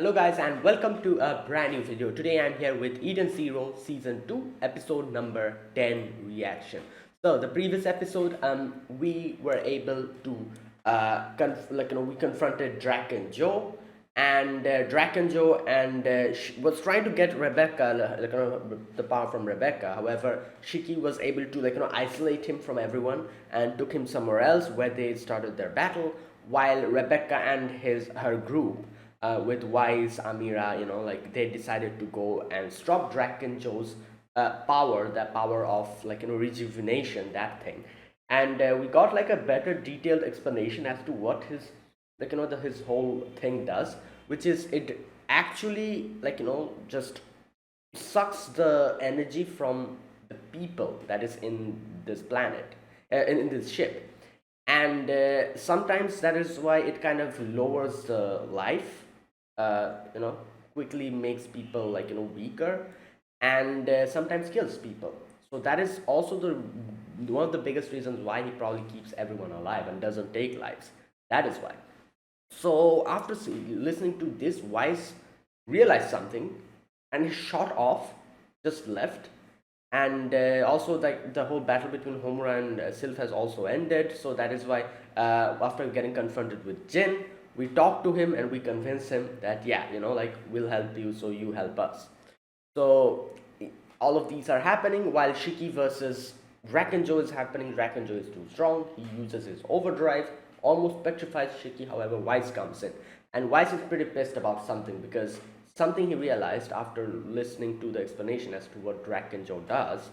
Hello guys and welcome to a brand new video. Today I'm here with Eden Zero Season 2 episode number 10 reaction. So the previous episode we were able to we confronted Drac and Joe, and Drac and Joe and was trying to get Rebecca the power from Rebecca. However, Shiki was able to isolate him from everyone and took him somewhere else where they started their battle, while Rebecca and her group with Wise, Amira, they decided to go and stop Draken Joe's power, that power of rejuvenation, that thing. And we got like a better detailed explanation as to what his his whole thing does, which is it actually just sucks the energy from the people that is in this planet, in this ship. And sometimes that is why it kind of lowers the life, uh, you know quickly makes people weaker, and sometimes kills people. So that is also the one of the biggest reasons why he probably keeps everyone alive and doesn't take lives. That is why. So after listening to this, Wise realized something, and he shot off, just left. And also, like, the whole battle between Homura and Sylph has also ended. So that is why, after getting confronted with Jin, we talk to him and we convince him that, yeah, we'll help you, so you help us. So all of these are happening while Shiki versus Drakenjo is happening. Drakenjo is too strong. He uses his overdrive, almost petrifies Shiki. However, Wise comes in. And Wise is pretty pissed about something, because something he realized after listening to the explanation as to what Drakenjo does.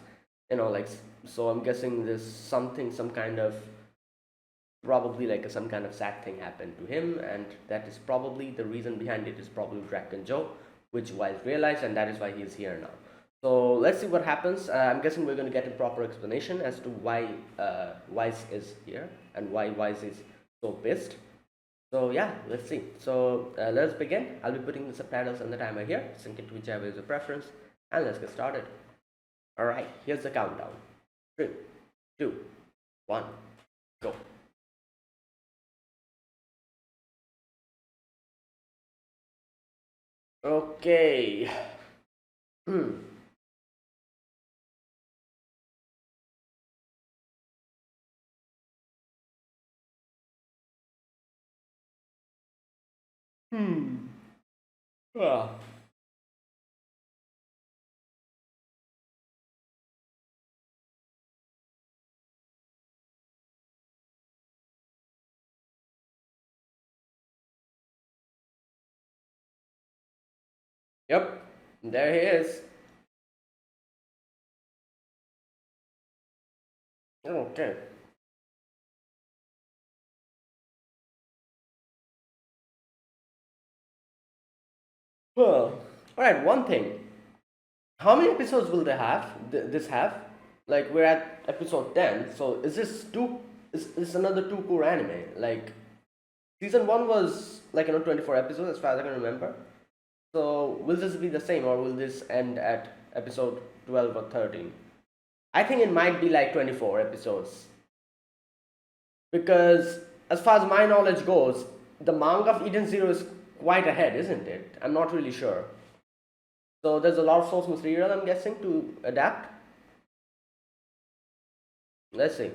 So I'm guessing there's something, some kind of, probably like some kind of sad thing happened to him, and that is probably the reason behind it is probably Drakenjo, which Wise realized, and that is why he's here now. So let's see what happens. I'm guessing we're going to get a proper explanation as to why Wise is here and why Wise is so pissed. So yeah, let's see. So let's begin. I'll be putting the subtitles and the timer here. Sync it to whichever is your preference, and let's get started. All right, here's the countdown. 3, 2, 1, go. Okay. Hmm. Hmm. Ah. Yep. There he is. Okay. Well, all right. One thing. How many episodes will they have? This have? Like, we're at episode 10. So is this two? Is this another two core anime? Like, season one was 24 episodes as far as I can remember. So will this be the same, or will this end at episode 12 or 13? I think it might be like 24 episodes, because as far as my knowledge goes, the manga of Eden Zero is quite ahead, isn't it? I'm not really sure. So there's a lot of source material, I'm guessing, to adapt. Let's see.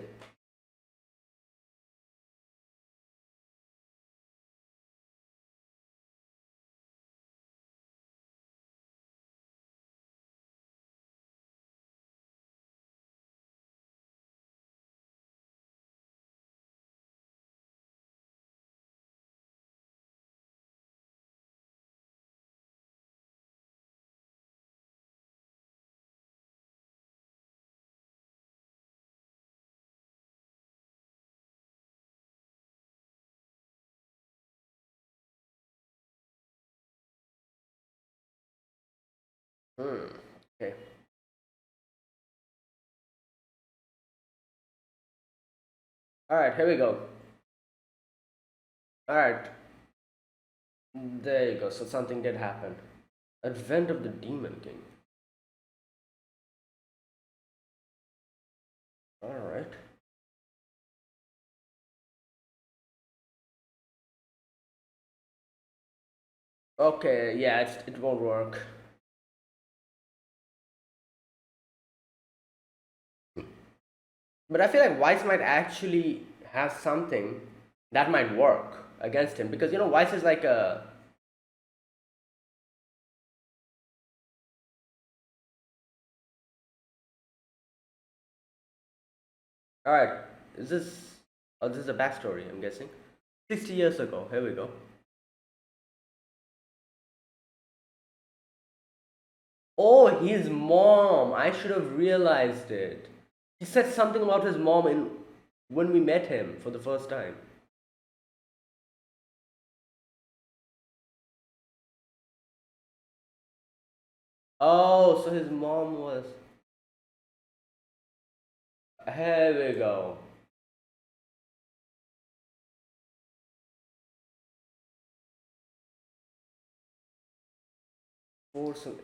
Hmm. Okay. All right. Here we go. All right. There you go. So something did happen. Advent of the Demon King. All right. Okay, yeah, it won't work. But I feel like Weiss might actually have something that might work against him because Weiss is like a. All right, is this? Oh, this is a backstory. I'm guessing. 60 years ago. Here we go. Oh, his mom. I should have realized it. He said something about his mom in when we met him for the first time. Oh, so his mom was. Here we go.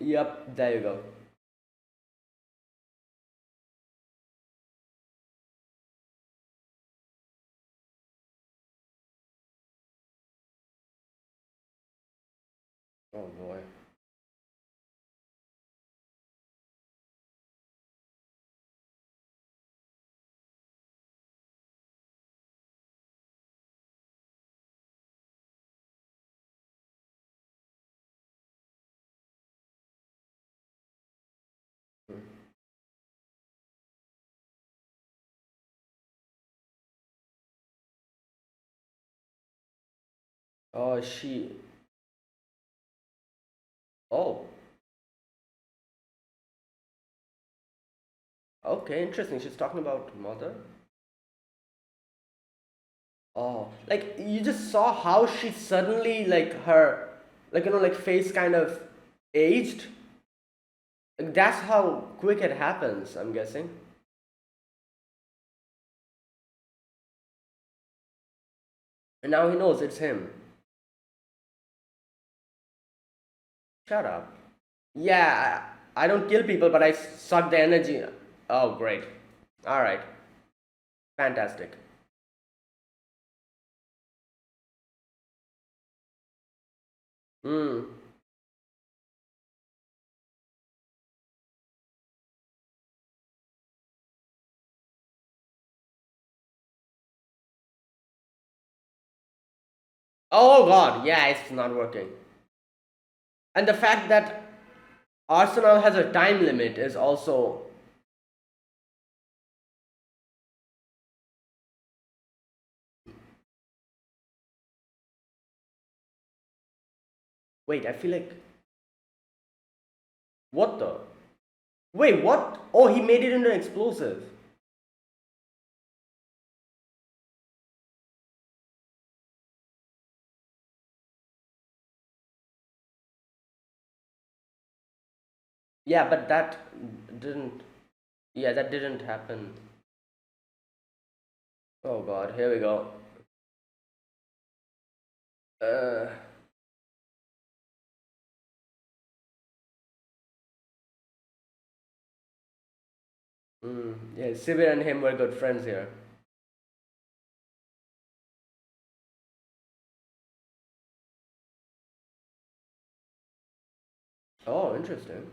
Yep, there you go. Oh boy. Oh, she. Oh, okay, interesting. She's talking about mother. Oh, like you just saw how she suddenly like her, like like face kind of aged. Like, that's how quick it happens. I'm guessing. And now he knows it's him. Shut up. Yeah, I don't kill people, but I suck the energy. Oh, great. All right, fantastic. Hmm. Oh God, yeah, it's not working. And the fact that Arsenal has a time limit is also. Wait, I feel like. What the? Wait, what? Oh, he made it into an explosive. Yeah, but that didn't. Yeah, that didn't happen. Oh God, here we go. Uh, yeah, Sibir and him were good friends here. Oh, interesting.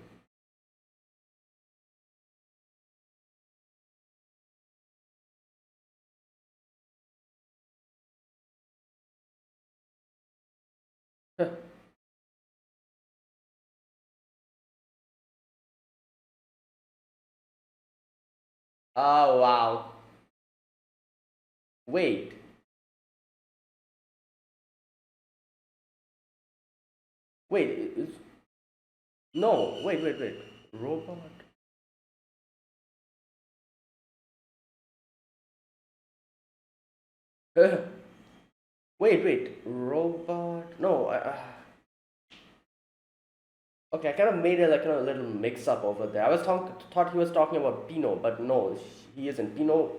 Oh wow. Wait, wait. No, wait. Robot. Wait. Robot. No. Okay, I kind of made a like a little mix up over there. I was thought he was talking about Pino, but no, he isn't. Pino.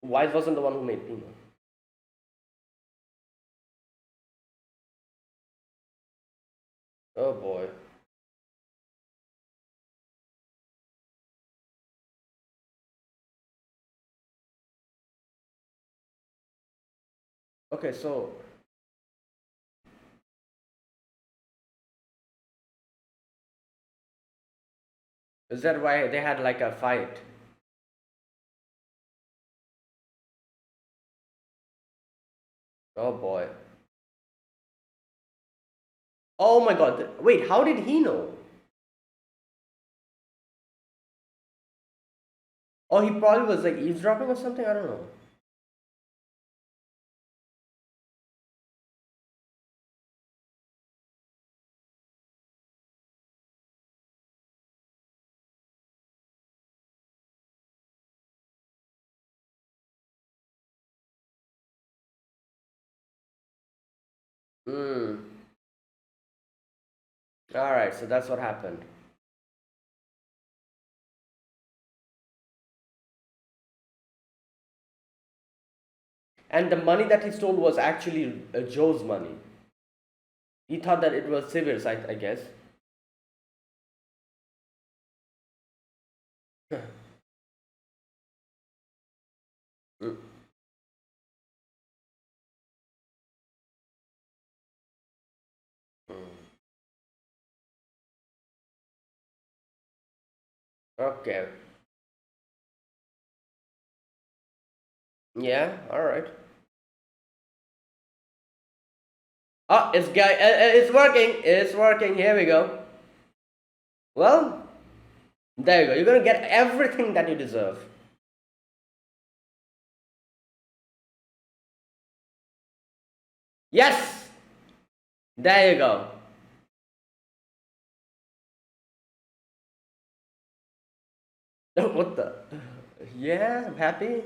Wise wasn't the one who made Pino. Oh boy. Okay, so Is that why they had like a fight? Oh boy. Oh my god. Wait, how did he know? Oh, he probably was like eavesdropping or something. I don't know. Hmm. All right. So that's what happened. And the money that he stole was actually Joe's money. He thought that it was Sever's, I guess. Mm, mm. Okay. Yeah. All right. Oh, it's working. It's working. Here we go. Well, there you go. You're gonna get everything that you deserve. Yes. There you go. What the? Yeah, I'm happy.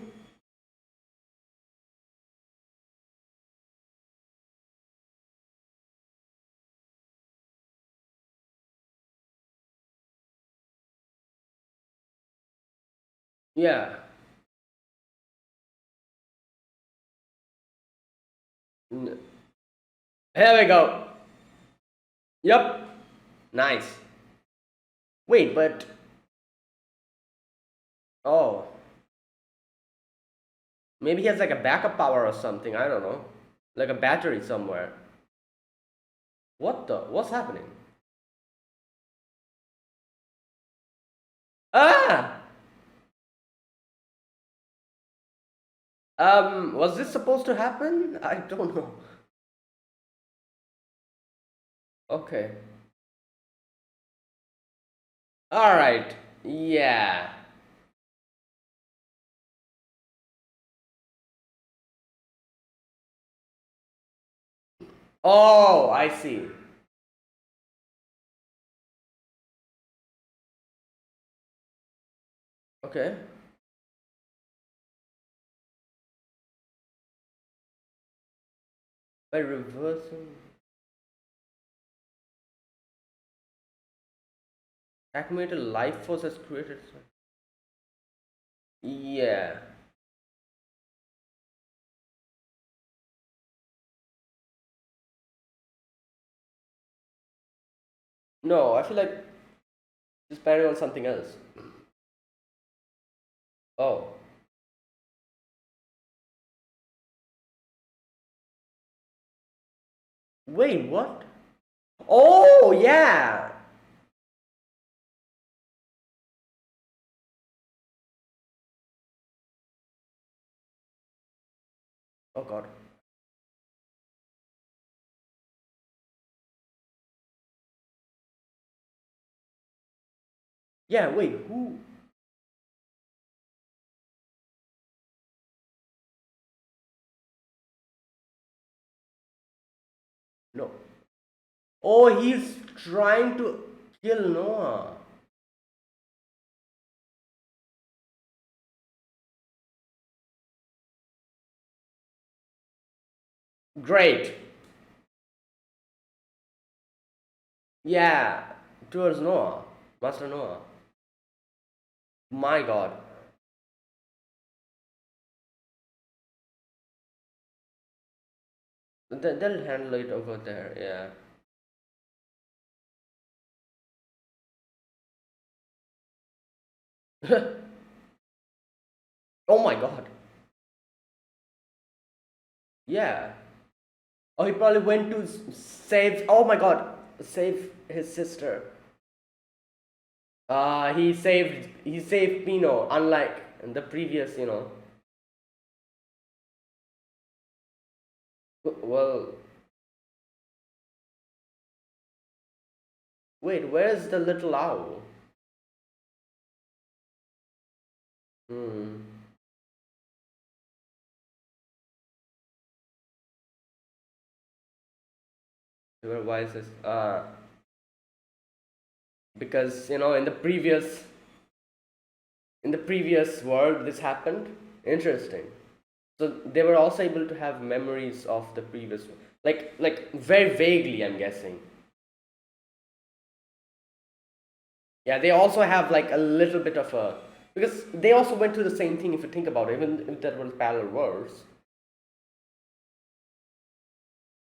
Yeah. N- Here we go. Yep. Nice. Wait, but oh, maybe he has like a backup power or something. I don't know. Like a battery somewhere. What the? What's happening? Ah! Was this supposed to happen? I don't know. Okay. All right. Yeah. Oh, I see. Okay. By reversing. Accumulated life force has created. Yeah. No, I feel like it's planning on something else. Oh. Wait, what? Oh, yeah. Oh, God. Yeah, wait, who? No. Oh, he's trying to kill Noah. Great. Yeah, towards Noah. Master Noah. My God. They'll handle it over there, yeah. Oh my God. Yeah. Oh, he probably went to save. Oh my God. Save his sister. He saved Pino, unlike in the previous. Well, wait, where's the little owl? Hmm. Why is this? Because in the previous world this happened. Interesting. So they were also able to have memories of the previous, like very vaguely, I'm guessing. Yeah, they also have like a little bit of a, because they also went through the same thing if you think about it, even if that was parallel worlds.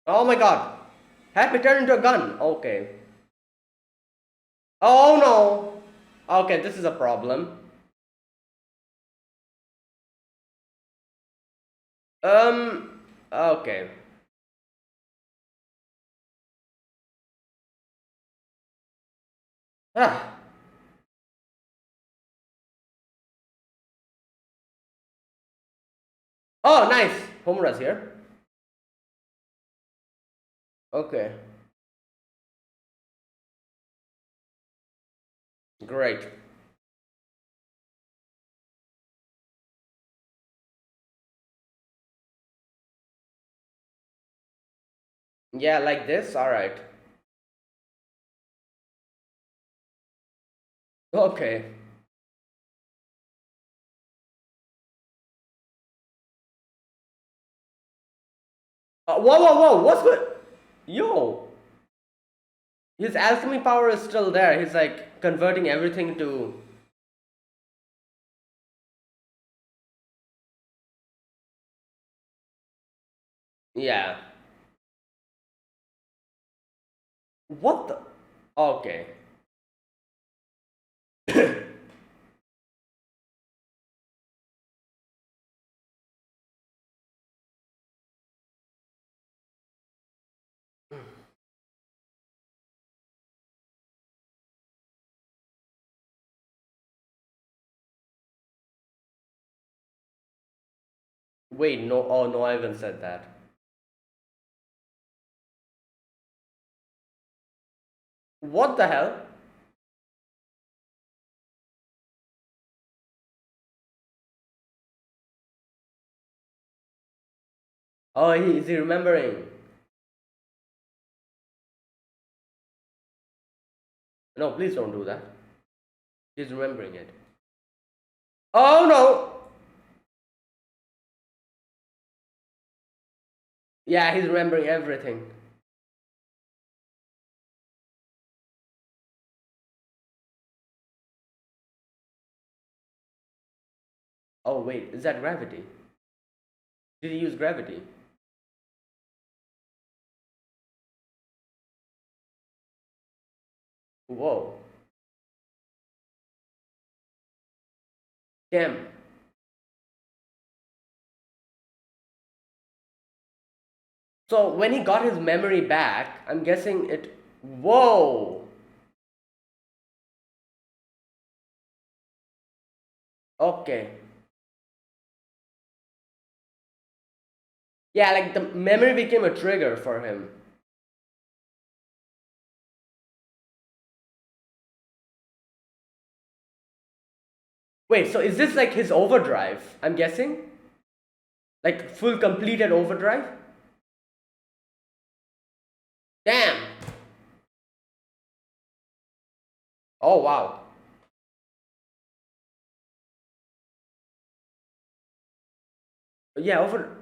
Oh my god! Happy turned into a gun. Okay. Oh no. Okay, this is a problem. Okay. Ah. Oh, nice. Homura's here. Okay. Great. Yeah, like this. All right. Okay. Whoa, whoa, whoa! What's good? Yo, his alchemy power is still there. He's like converting everything to. Yeah. What the? Okay. Wait, no. Oh no, I haven't said that. What the hell? Oh, is he remembering? No, please don't do that. He's remembering it. Oh no! Yeah, he's remembering everything. Oh wait, is that gravity? Did he use gravity? Whoa. Damn. So when he got his memory back, I'm guessing it. Whoa. Okay. Yeah, like the memory became a trigger for him. Wait, so is this like his overdrive? I'm guessing? Like full completed overdrive? Damn! Oh wow. Yeah, over.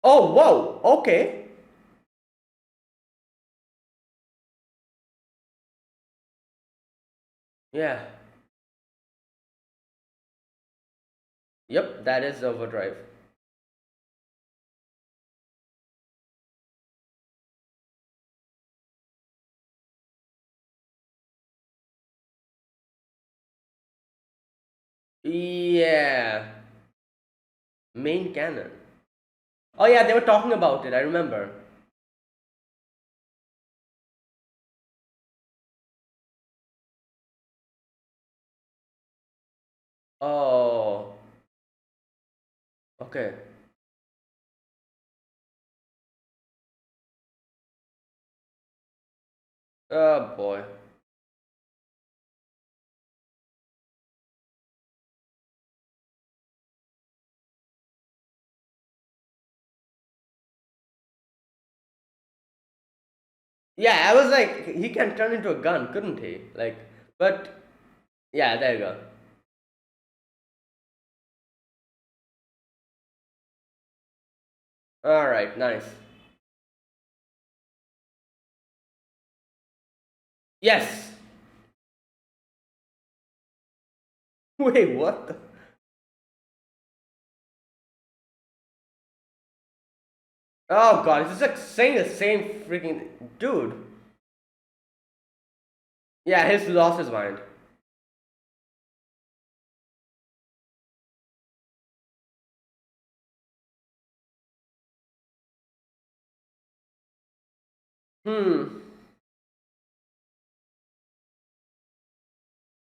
Oh, whoa! Okay. Yeah. Yep, that is overdrive. Yeah. Main canon. Oh yeah, they were talking about it, I remember. Oh, okay. Oh boy. Yeah, I was like, he can turn into a gun, couldn't he? Like, but yeah, there you go. All right, nice. Yes. Wait, what? Oh god, he's like saying the same freaking dude. Yeah, he's lost his mind. Hmm.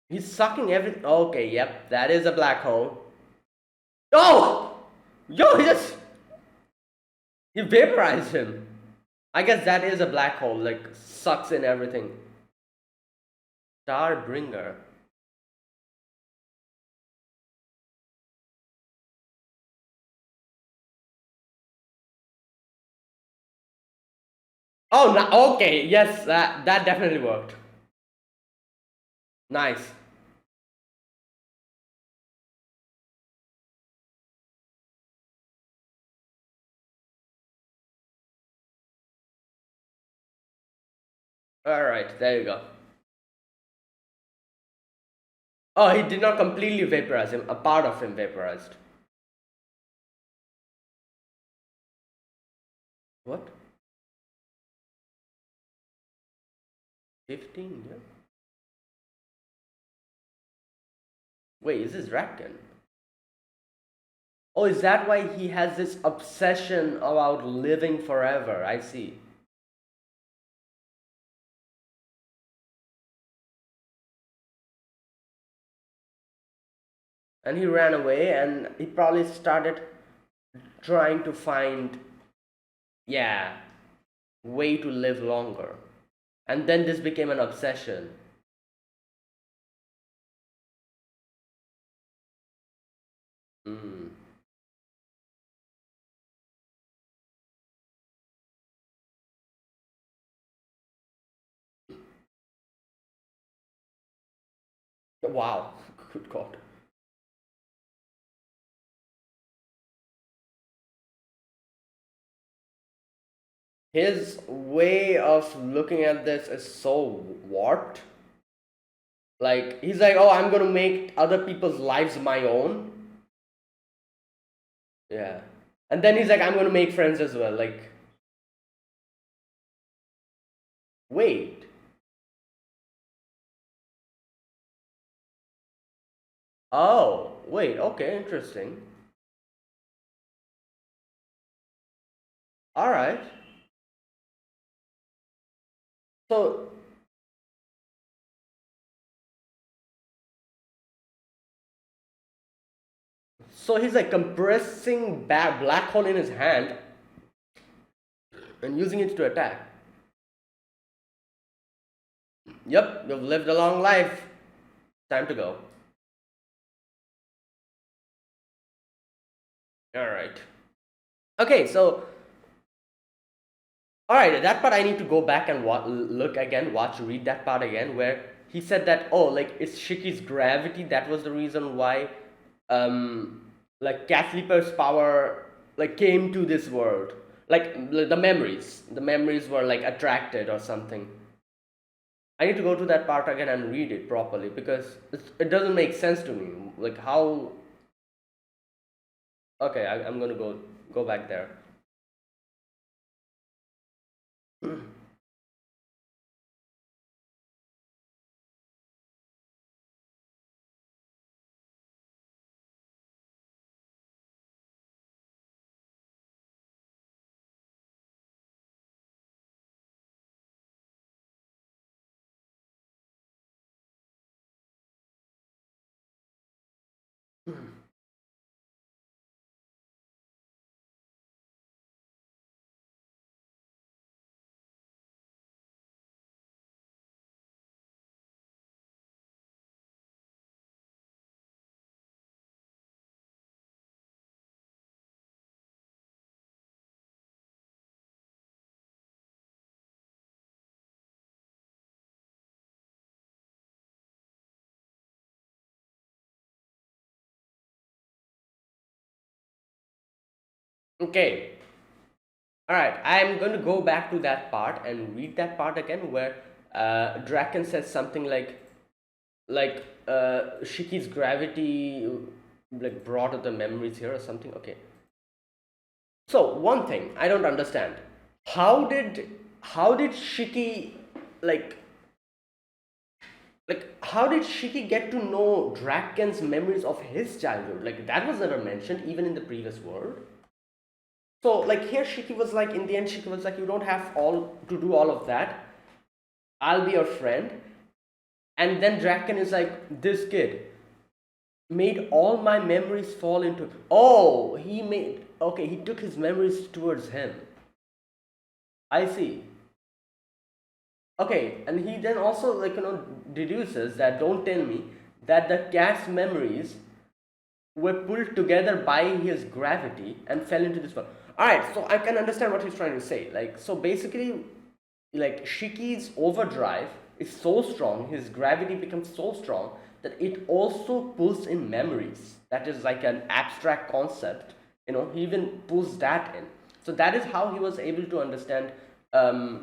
He's sucking every. Okay, yep, that is a black hole. Oh! Yo, he vaporized him. I guess that is a black hole, like sucks in everything. Starbringer. Oh, okay, yes, that definitely worked. Nice. All right, there you go. Oh, he did not completely vaporize him. A part of him vaporized. What? 15? Yeah. Wait, is this Ratkin? Oh, is that why he has this obsession about living forever? I see. And he ran away and he probably started trying to find, yeah, way to live longer. And then this became an obsession. Mm. Wow. Good God. His way of looking at this is so warped. Like, he's like, oh, I'm gonna make other people's lives my own. Yeah. And then he's like, I'm gonna make friends as well. Like, wait. Oh, wait. Okay, interesting. All right. So, so he's like compressing black hole in his hand and using it to attack. Yep, you've lived a long life. Time to go. All right. Okay, so all right, that part I need to go back and look again, read that part again, where he said that, oh, like it's Shiki's gravity. That was the reason why, like Cat Sleeper's power like came to this world. Like the memories were like attracted or something. I need to go to that part again and read it properly because it doesn't make sense to me. Like how? Okay, I'm gonna go back there. Okay. All right. I'm going to go back to that part and read that part again where Draken says something like Shiki's gravity like brought up the memories here or something. Okay. So one thing I don't understand. How did Shiki like how did Shiki get to know Draken's memories of his childhood? Like that was never mentioned even in the previous world. So like here Shiki was like in the end Shiki was like you don't have all to do all of that. I'll be your friend. And then Draken is like this kid made all my memories fall into, oh, he made, okay, he took his memories towards him. I see. Okay, and he then also deduces that don't tell me that the cat's memories were pulled together by his gravity and fell into this one. All right, so I can understand what he's trying to say. Like, so basically, like Shiki's overdrive is so strong, his gravity becomes so strong that it also pulls in memories. That is like an abstract concept. He even pulls that in. So that is how he was able to understand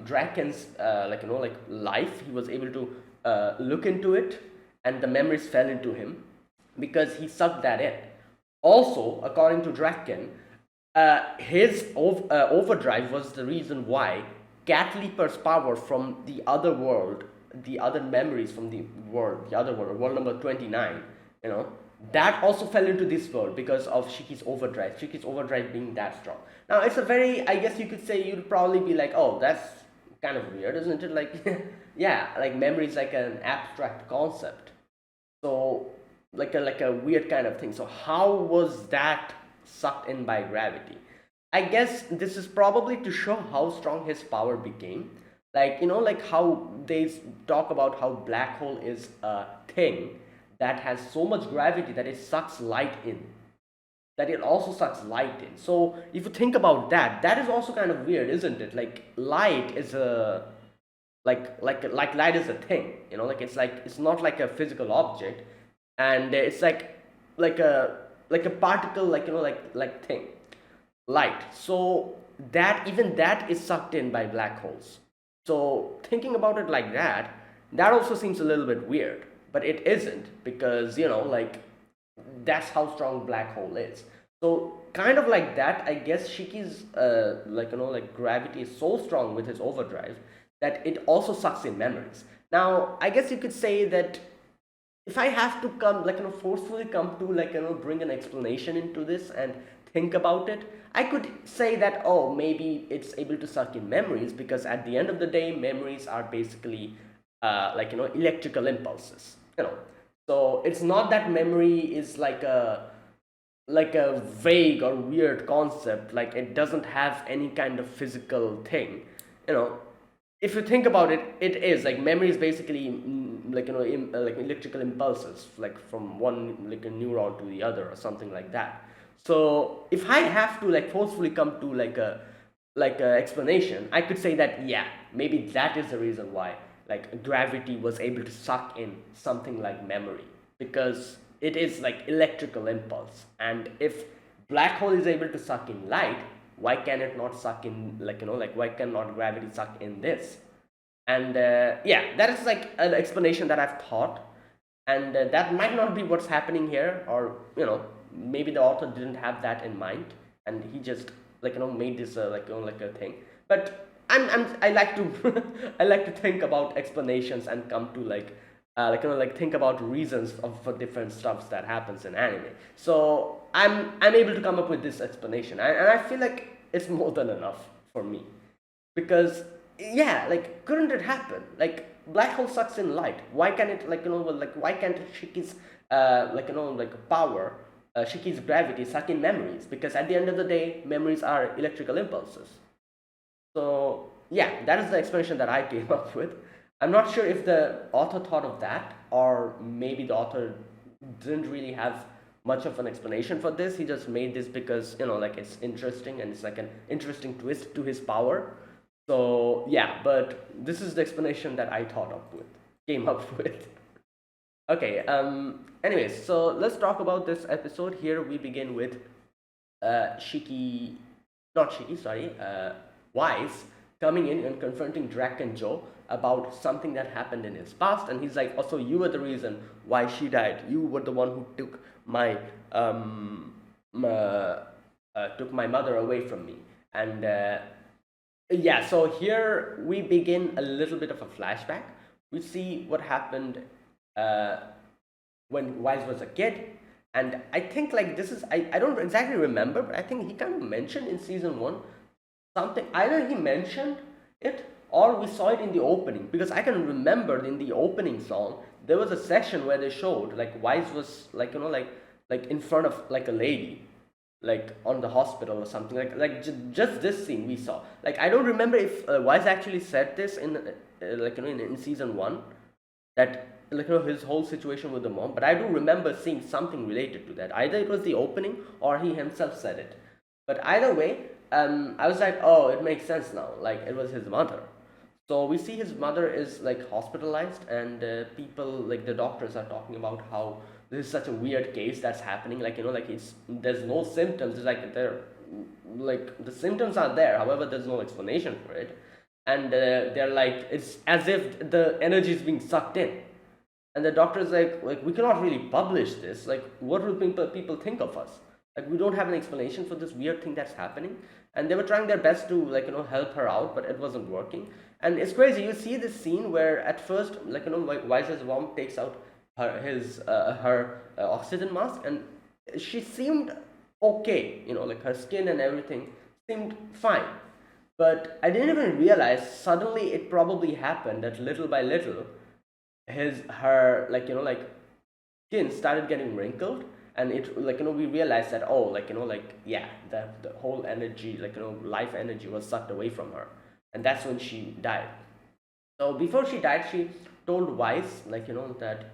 Draken's like life. He was able to look into it, and the memories fell into him because he sucked that in. Also, according to Draken, his overdrive was the reason why Cat Leaper's power from the other world, the other memories from the other world, world number 29, you know, that also fell into this world because of Shiki's overdrive. Shiki's overdrive being that strong. Now, it's a very, I guess you could say, you'd probably be like, oh, that's kind of weird, isn't it? Like, yeah, like memory is like an abstract concept. So like a weird kind of thing. So how was that sucked in by gravity? I guess this is probably to show how strong his power became. Like like how they talk about how black hole is a thing that has so much gravity that it sucks light in. That it also sucks light in. So if you think about that, that is also kind of weird, isn't it? Like light is a like light is a thing, it's not like a physical object, and it's like a particle, like thing, light. So that even that is sucked in by black holes. So thinking about it like that, that also seems a little bit weird, but it isn't, because that's how strong black hole is. So kind of like that, I guess Shiki's gravity is so strong with his overdrive that it also sucks in memories. Now I guess you could say that if I have to come forcefully come to bring an explanation into this and think about it, I could say that, oh, maybe it's able to suck in memories because at the end of the day memories are basically electrical impulses. So it's not that memory is like a vague or weird concept, like it doesn't have any kind of physical thing. you know if you think about it, it is like memory is basically like electrical impulses, like from one like a neuron to the other or something like that. So if I have to forcefully come to like a explanation, I could say that, yeah, maybe that is the reason why gravity was able to suck in something like memory, because it is like electrical impulse. And if black hole is able to suck in light, why can it not suck in why cannot gravity suck in this? And yeah, that is like an explanation that I've thought. And that might not be what's happening here, or maybe the author didn't have that in mind and he just made this like a thing. But I like to I like to think about explanations and come to think about reasons for different stuffs that happens in anime. So I'm able to come up with this explanation, and I feel like it's more than enough for me, because yeah, couldn't it happen? Like black hole sucks in light. Why can't it why can't Shiki's power, Shiki's gravity suck in memories? Because at the end of the day, memories are electrical impulses. So yeah, that is the explanation that I came up with. I'm not sure if the author thought of that, or maybe the author didn't really have much of an explanation for this. He just made this because it's interesting and it's like an interesting twist to his power. So yeah, but this is the explanation that I came up with. Okay. Anyways, so let's talk about this episode. Here we begin with Shiki. not Shiki, sorry, Wise coming in and confronting Drac and Joe about something that happened in his past, and he's like, "Also, you were the reason why she died. You were the one who my um took my mother away from me." And yeah, so here we begin a little bit of a flashback. We see what happened uh, when Wise was a kid. And I think like this is I don't exactly remember, but I think he kind of mentioned in season one something. Either he mentioned it or we saw it in the opening, because I can remember in the opening song there was a section where they showed like Wise was like like in front of like a lady, like on the hospital or something, just this scene we saw. Like I don't remember if Wise actually said this in like in season one, that like his whole situation with the mom, but I do remember seeing something related to that. Either it was the opening or he himself said it. But either way, I was like, oh, it makes sense now. Like it was his mother. So we see his mother is like hospitalized, and people like the doctors are talking about how this is such a weird case that's happening. Like like it's there's no symptoms. It's like they're like the symptoms are there. However, there's no explanation for it, and they're like it's as if the energy is being sucked in. And the doctor's like we cannot really publish this. Like what will people think of us? Like we don't have an explanation for this weird thing that's happening. And they were trying their best to like help her out, but it wasn't working. And it's crazy, you see this scene where at first like Wise's mom takes out her oxygen mask, and she seemed okay, like her skin and everything seemed fine. But I didn't even realize suddenly it probably happened that little by little her like skin started getting wrinkled, and it like we realized that, oh, like yeah, the whole energy, like life energy was sucked away from her. And that's when she died. So before she died, she told Wise like that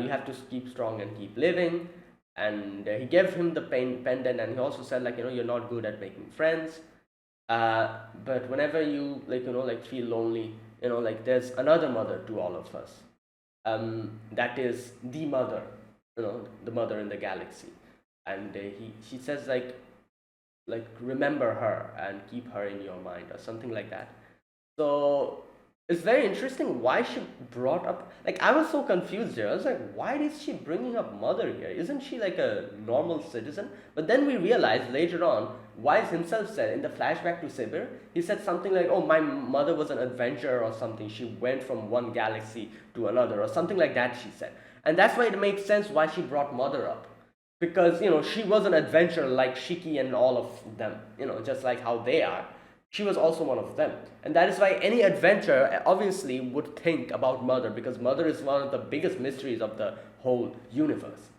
you have to keep strong and keep living. And he gave him the pendant, and he also said like you're not good at making friends, but whenever you like feel lonely, like there's another mother to all of us, that is the mother, the mother in the galaxy. And she says like remember her and keep her in your mind or something like that. So it's very interesting why she brought up, like I was so confused there. I was like, why is she bringing up mother here? Isn't she like a normal citizen? But then we realized later on, Wise himself said in the flashback to Sibir, he said something like, oh, my mother was an adventurer or something. She went from one galaxy to another or something like that, she said. And that's why it makes sense why she brought mother up. Because, she was an adventurer like Shiki and all of them, just like how they are. She was also one of them. And that is why any adventurer obviously would think about mother, because mother is one of the biggest mysteries of the whole universe.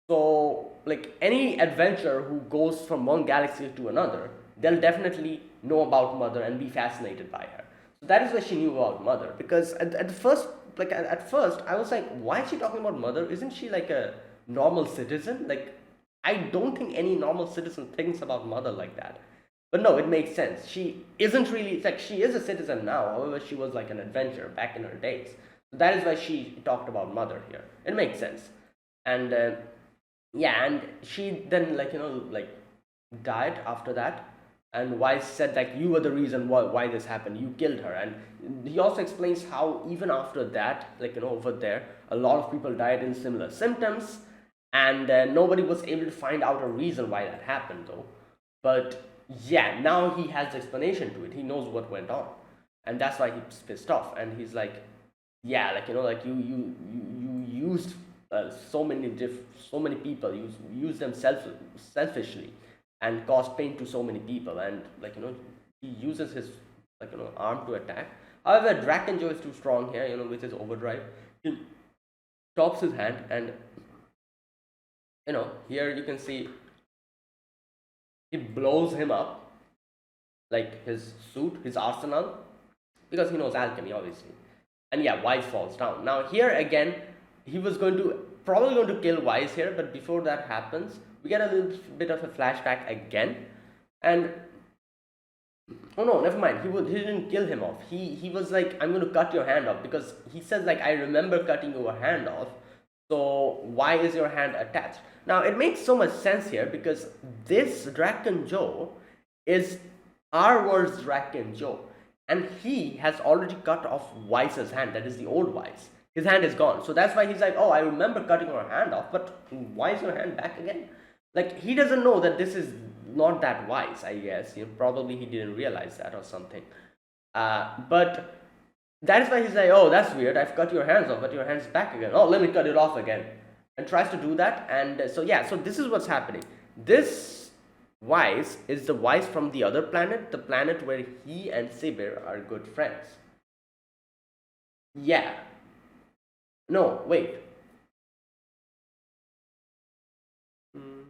So, like any adventurer who goes from one galaxy to another, they'll definitely know about mother and be fascinated by her. So that is why she knew about mother. Because at the first, like at first, I was like, why is she talking about mother? Isn't she like a normal citizen? Like, I don't think any normal citizen thinks about mother like that. But no, it makes sense. She isn't really, it's like she is a citizen now. However, she was like an adventurer back in her days. So that is why she talked about mother here. It makes sense. And yeah, and she then like died after that. And Wise said like you were the reason why this happened. You killed her. And he also explains how even after that, like over there, a lot of people died in similar symptoms, and nobody was able to find out a reason why that happened though. But yeah, now he has the explanation to it. He knows what went on, and that's why he's pissed off. And he's like, yeah, like like you used so many people. You used them selfishly, and caused pain to so many people. And like he uses his like arm to attack. However, Drakenjo is too strong here. With his overdrive, he stops his hand, and here you can see he blows him up, like his suit, his arsenal, because he knows alchemy, obviously. And yeah, Wise falls down. Now here again, he was probably going to kill Wise here, but before that happens, we get a little bit of a flashback again, and oh no, never mind. He didn't kill him off. He was like, I'm going to cut your hand off, because he says like I remember cutting your hand off. So why is your hand attached? Now it makes so much sense here, because this Draken Joe is our world's Draken Joe. And he has already cut off Weiss's hand, that is the old Weiss. His hand is gone. So that's why he's like, oh, I remember cutting your hand off, but why is your hand back again? Like, he doesn't know that this is not that wise, I guess. Probably he didn't realize that or something. But that is why he's like, oh, that's weird. I've cut your hands off, but your hand's back again. Oh, let me cut it off again. And tries to do that. And so, yeah, so this is what's happening. This Weiss is the Weiss from the other planet, the planet where he and Sibir are good friends. Yeah. No, wait. Mm,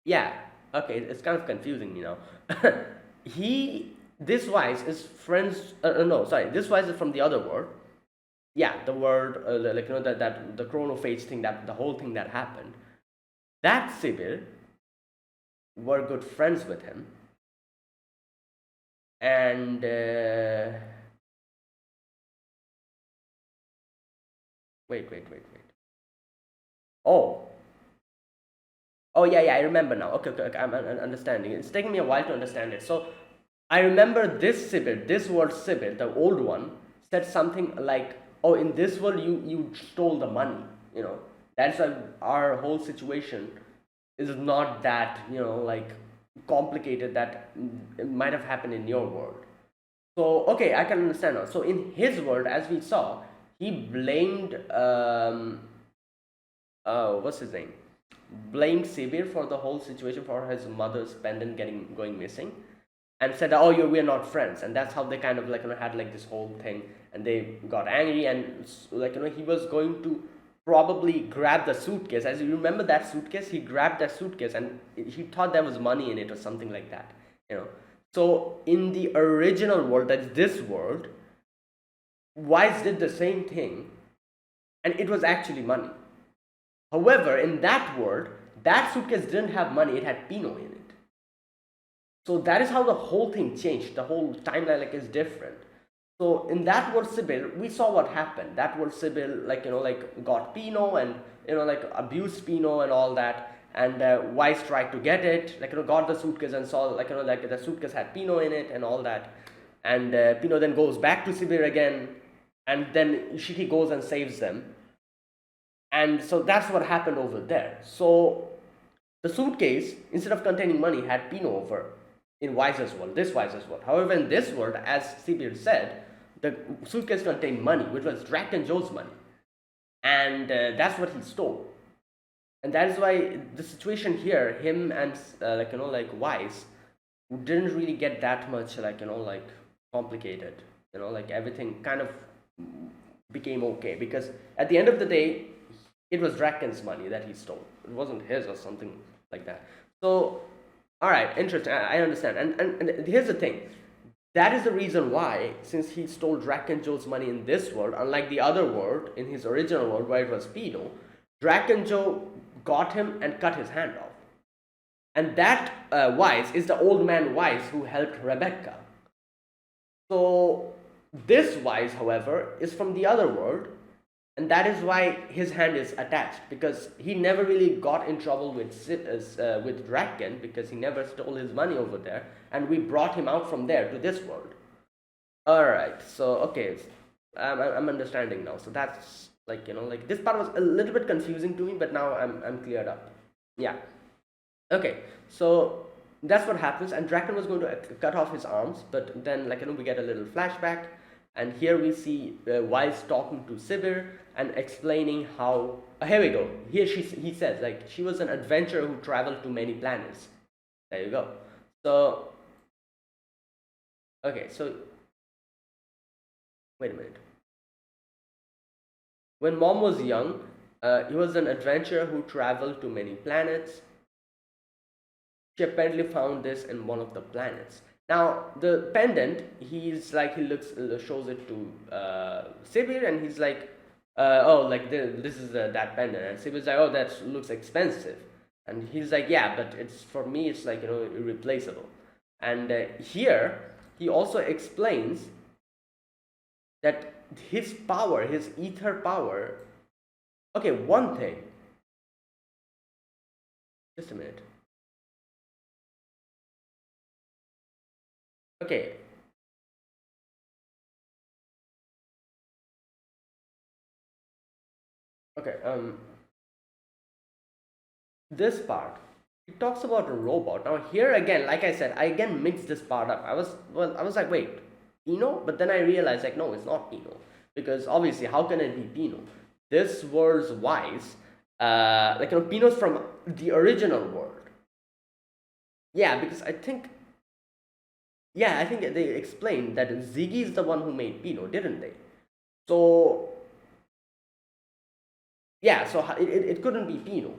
yeah. Okay, it's kind of confusing me now. This Weiss is friends. No, sorry. This Weiss is from the other world. Yeah, the world, like that the chronophage thing, that the whole thing that happened. That Sibir were good friends with him, and wait. Oh, oh yeah, I remember now. Okay, I'm understanding. It's taking me a while to understand it. So I remember this Sibir, this word Sibir, the old one, said something like, "Oh, in this world, you stole the money." That's why our whole situation is not that like complicated that it might have happened in your world. So okay, I can understand now. So in his world, as we saw, he blamed what's his name? Blamed Sibir for the whole situation, for his mother's pendant going missing, and said, "Oh, we're not friends," and that's how they kind of like had like this whole thing, and they got angry, and like he was going to probably grab the suitcase. As you remember that suitcase, he grabbed that suitcase, and he thought there was money in it or something like that. You know. So in the original world, that's this world, Wise did the same thing, and it was actually money. However, in that world, that suitcase didn't have money; it had Pinot in it. So that is how the whole thing changed. The whole timeline like is different. So in that world Sibyl, we saw what happened. That world Sibyl like got Pinot and like abused Pinot and all that. And Weiss tried to get it, like got the suitcase and saw like the suitcase had Pinot in it and all that. And Pinot then goes back to Sibir again, and then Ishiki goes and saves them. And so that's what happened over there. So the suitcase, instead of containing money, had Pinot over in Wise's world, this Wise's world. However, in this world, as Sibir said, the suitcase contained money, which was Draken Joe's money. And that's what he stole. And that is why the situation here, him and like Wise, didn't really get that much like complicated. Like everything kind of became okay, because at the end of the day, it was Draken's money that he stole. It wasn't his or something like that. So, all right, interesting. I understand. And here's the thing. That is the reason why, since he stole Draken Joe's money in this world, unlike the other world, in his original world where it was Pinot, Draken Joe got him and cut his hand off. And that Weiss is the old man Weiss who helped Rebecca. So this Weiss, however, is from the other world, and that is why his hand is attached, because he never really got in trouble with Draken, because he never stole his money over there, and we brought him out from there to this world. All right, so okay, I'm understanding now. So that's like this part was a little bit confusing to me, but now I'm cleared up. Yeah. Okay, so that's what happens, and Draken was going to cut off his arms, but then we get a little flashback, and here we see Weiss talking to Sibir and explaining how. Here we go. Here he says like she was an adventurer who traveled to many planets. There you go. So okay, so wait a minute. When Mom was young, he was an adventurer who traveled to many planets. She apparently found this in one of the planets. Now the pendant, he looks shows it to Sibir, and he's like, oh, like this is that pendant, and Sibir's like, oh, that looks expensive, and he's like, yeah, but it's for me, it's like irreplaceable. And here he also explains that his power, his ether power. Okay, one thing. Just a minute. Okay, okay. This part, it talks about a robot. Now here again, like I said, I again mixed this part up. I was like, wait, Pino? But then I realized like, no, it's not Pino, because obviously, how can it be Pino? This was Wise. Like Pino's from the original world. Yeah, because I think they explained that Ziggy is the one who made Pino, didn't they? So yeah, so it couldn't be Pino.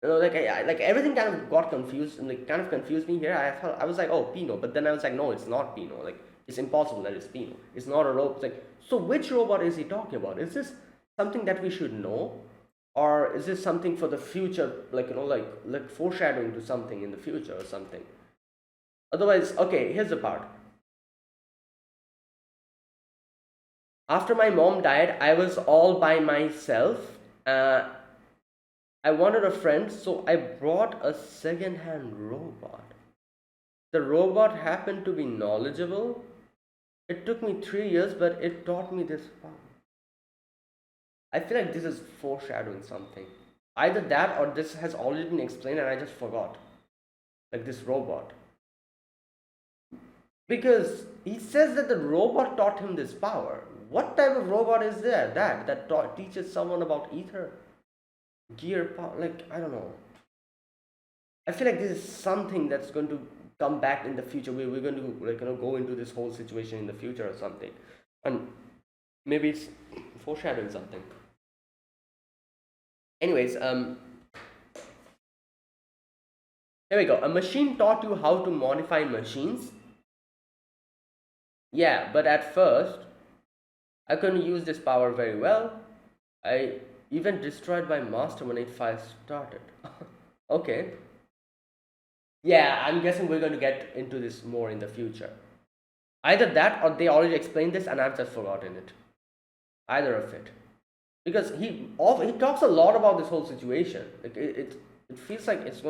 Like like everything kind of got confused and like kind of confused me here. I was like, oh, Pino, but then I was like, no, it's not Pino. Like it's impossible that it's Pino. It's not a robot. It's like, so which robot is he talking about? Is this something that we should know, or is this something for the future? Like like foreshadowing to something in the future or something. Otherwise, okay, here's the part. After my mom died, I was all by myself. I wanted a friend, so I brought a second hand robot. The robot happened to be knowledgeable. It took me 3 years, but it taught me this power. I feel like this is foreshadowing something. Either that or this has already been explained and I just forgot. Like this robot. Because he says that the robot taught him this power. What type of robot is there that teaches someone about ether? Gear power? Like, I don't know. I feel like this is something that's going to come back in the future. We're going to like go into this whole situation in the future or something, and maybe it's foreshadowing something. Anyways, here we go. A machine taught you how to modify machines. Yeah, but at first I couldn't use this power very well. I even destroyed my master when it first started. Okay. Yeah, I'm guessing we're going to get into this more in the future. Either that or they already explained this and I've just forgotten it. Either of it. Because he talks a lot about this whole situation. Like it feels like it's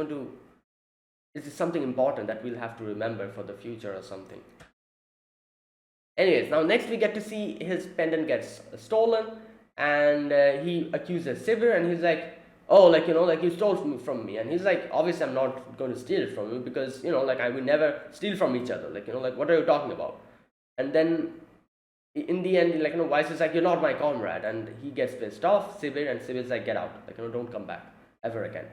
something important that we'll have to remember for the future or something. Anyways, now next we get to see his pendant gets stolen, and he accuses Sivir, and he's like, "Oh, like like you stole from me," and he's like, "Obviously, I'm not going to steal it from you because like I will never steal from each other. Like like what are you talking about?" And then in the end, like Weiss is like, "You're not my comrade," and he gets pissed off, Sivir, and Sivir's like, "Get out! Like don't come back ever again."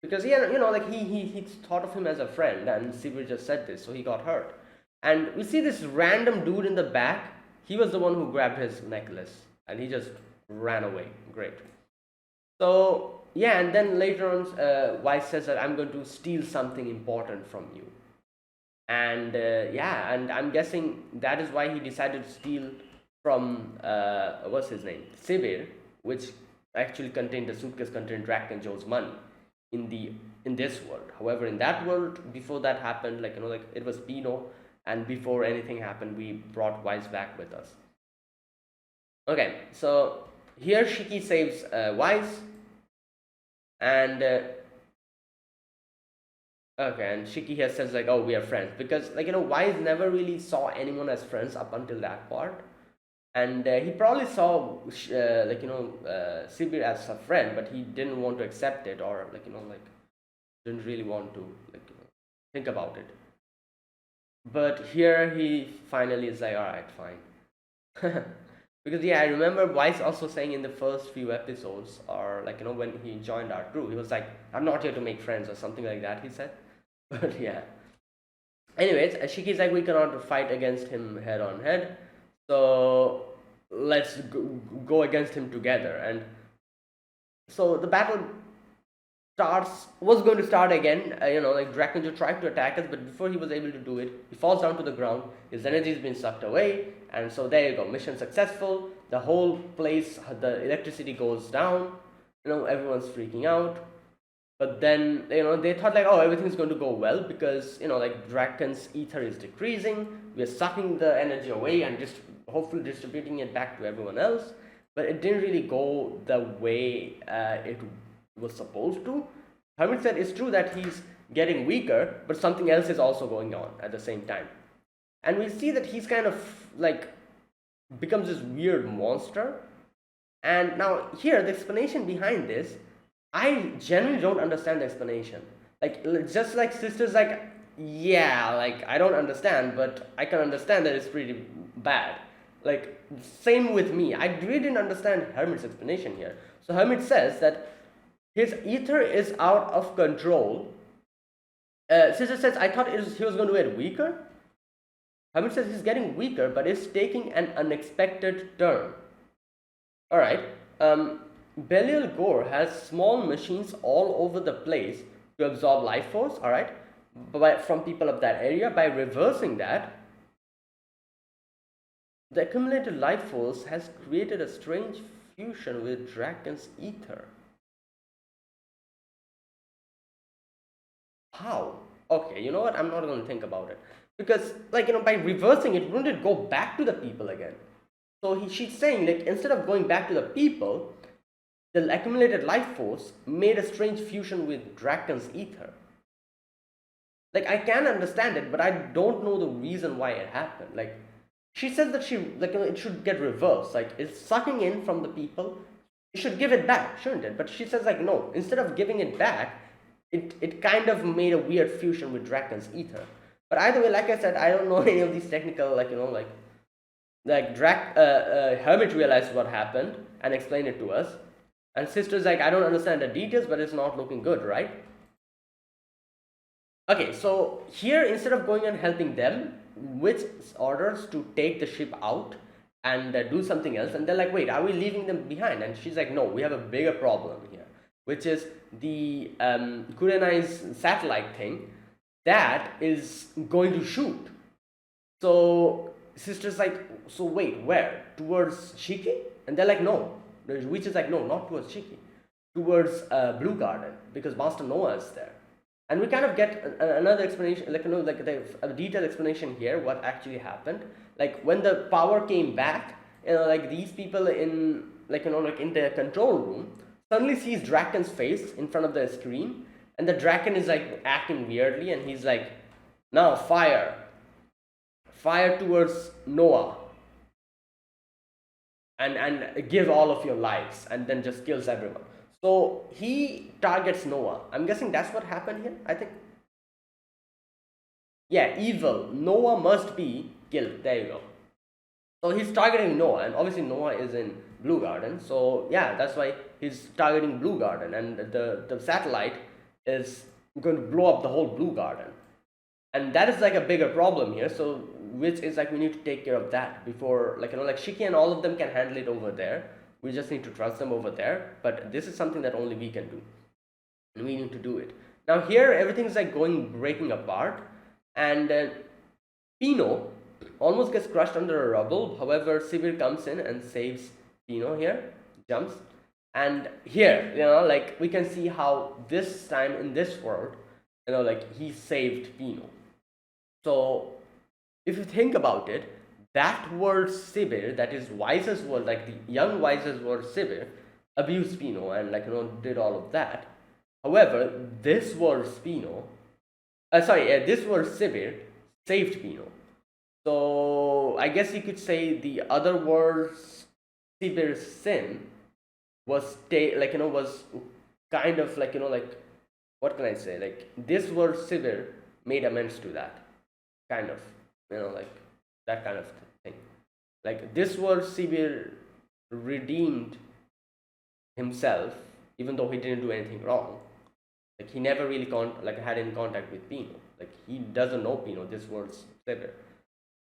Because like he thought of him as a friend, and Sivir just said this, so he got hurt. And we see this random dude in the back. He was the one who grabbed his necklace, and he just ran away. Great. So yeah, and then later on, Weiss says that I'm going to steal something important from you, and yeah, and I'm guessing that is why he decided to steal from what's his name, Sibir, which actually contained the suitcase contained Draken Joe's money in this world. However, in that world, before that happened, like like it was Pino, and before anything happened, we brought Wise back with us. Okay, so here Shiki saves Wise, and okay, and Shiki here says like, "Oh, we are friends," because like Wise never really saw anyone as friends up until that part, and he probably saw like Sibir as a friend, but he didn't want to accept it, or like like didn't really want to like think about it. But here he finally is like, all right, fine. Because yeah, I remember Weiss also saying in the first few episodes, or like when he joined our crew, he was like, "I'm not here to make friends" or something like that. He said. But yeah. Anyways, Shiki's like, we cannot fight against him head on head, so let's go against him together. And so the battle was going to start again. Like Drakenjo tried to attack us, but before he was able to do it, he falls down to the ground. His energy has been sucked away, and so there you go. Mission successful. The whole place, the electricity goes down. Everyone's freaking out. But then they thought like, oh, everything's going to go well because like Draken's ether is decreasing. We're sucking the energy away and just hopefully distributing it back to everyone else. But it didn't really go the way it was supposed to. Hermit said it's true that he's getting weaker, but something else is also going on at the same time. and we see that he's kind of like becomes this weird monster. And now here, the explanation behind this, I genuinely don't understand the explanation. Like just like sisters, like yeah, like I don't understand, but I can understand that it's pretty bad. Like same with me. I really didn't understand Hermit's explanation here. So Hermit says that his ether is out of control. Sister says, I thought he was going to get weaker. Hermit says he's getting weaker, but it's taking an unexpected turn. Alright. Belial Gore has small machines all over the place to absorb life force, alright, from people of that area. By reversing that, the accumulated life force has created a strange fusion with Draken's ether. How? Okay, you know what? I'm not going to think about it. Because, like, by reversing it, wouldn't it go back to the people again? So she's saying, like, instead of going back to the people, the accumulated life force made a strange fusion with Draken's ether. Like, I can understand it, but I don't know the reason why it happened. Like, she says that it should get reversed. Like, it's sucking in from the people. You should give it back, shouldn't it? But she says, like, no. Instead of giving it back, it kind of made a weird fusion with Draken's ether. But either way, like I said, I don't know any of these technical, Hermit realized what happened and explained it to us. And sister's like, I don't understand the details, but it's not looking good, right? Okay, so here, instead of going and helping them, with orders to take the ship out and do something else, and they're like, wait, are we leaving them behind? And she's like, no, we have a bigger problem here, which is the Kurenai's satellite thing that is going to shoot. So sister's like, so wait, where? Towards Shiki? And they're like, no. The witch is like, no, not towards Shiki. Towards Blue Garden, because Master Noah is there. And we kind of get another explanation, a detailed explanation here, what actually happened. Like when the power came back, these people in the control room suddenly sees Draken's face in front of the screen, and the Draken is like acting weirdly, and he's like, now fire towards Noah, and give all of your lives, and then just kills everyone. So he targets Noah. I'm guessing that's what happened here, I think. Yeah, evil. Noah must be killed. There you go. So he's targeting Noah, and obviously Noah is in Blue Garden. So yeah, that's why he's targeting Blue Garden, and the satellite is going to blow up the whole Blue Garden. And that is like a bigger problem here. So which is like we need to take care of that before Shiki and all of them can handle it over there. We just need to trust them over there. But this is something that only we can do. And we need to do it. Now here, everything's like breaking apart. And Pino almost gets crushed under a rubble. However, Sibir comes in and saves Pino here. Jumps. And here, we can see how this time in this world, he saved Pino. So, if you think about it, that world Sibir, that is Wise's world, like the young Wise's world Sibir, abused Pino and did all of that. However, this world this world Sibir saved Pino. So I guess you could say the other world's Sibir's sin was was kind of what can I say? Like this world Sibir made amends to that. Kind of. That kind of thing. Like this world Sibir redeemed himself, even though he didn't do anything wrong. Like he never really had any contact with Pino. Like he doesn't know Pino, this world's Sibir.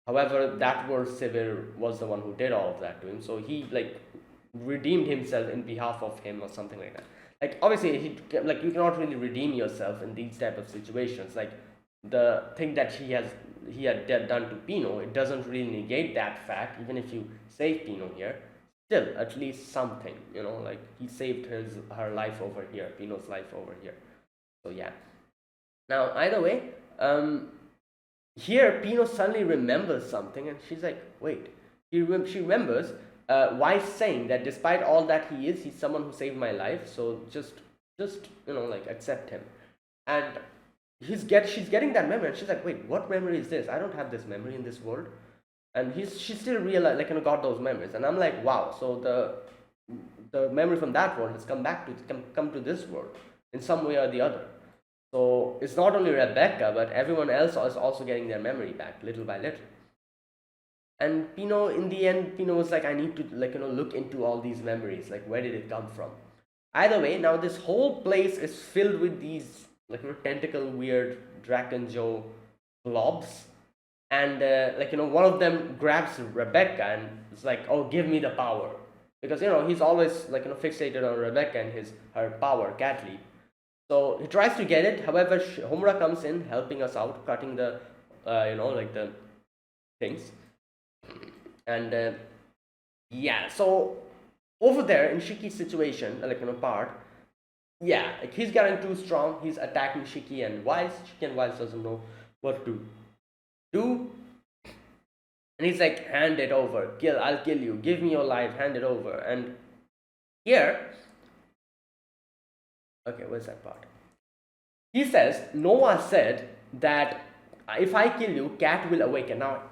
However, that world Sibir was the one who did all of that to him. So he redeemed himself in behalf of him or something like that. Like obviously you cannot really redeem yourself in these type of situations. Like the thing that he had done to Pino, it doesn't really negate that fact. Even if you save Pino here, still at least something, he saved her life over here, Pino's life over here. So yeah. Now either way, here Pino suddenly remembers something, and she's like, wait. She remembers Wise saying that despite all that he's someone who saved my life. So just accept him. And she's getting that memory, and she's like, wait, what memory is this? I don't have this memory in this world. And she still realized, like, got those memories, and I'm like, wow. So the memory from that world has come to this world in some way or the other. So it's not only Rebecca, but everyone else is also getting their memory back little by little. And Pino, in the end, Pino was like, I need to, like, look into all these memories, like, where did it come from? Either way, now this whole place is filled with these, like, tentacle weird Draken Joe blobs. And like, one of them grabs Rebecca and it's like, oh, give me the power, because he's always, like, fixated on Rebecca and her power, cat leap. So he tries to get it. However, Homura comes in, helping us out, cutting the like the things. And yeah, so over there in Shiki's situation, like, part, yeah, like, he's getting too strong. He's attacking Shiki and Wise. Shiki and Wise doesn't know what to do. And he's like, hand it over. I'll kill you. Give me your life. Hand it over. And here, okay, where's that part? He says, Noah said that if I kill you, Cat will awaken. Now,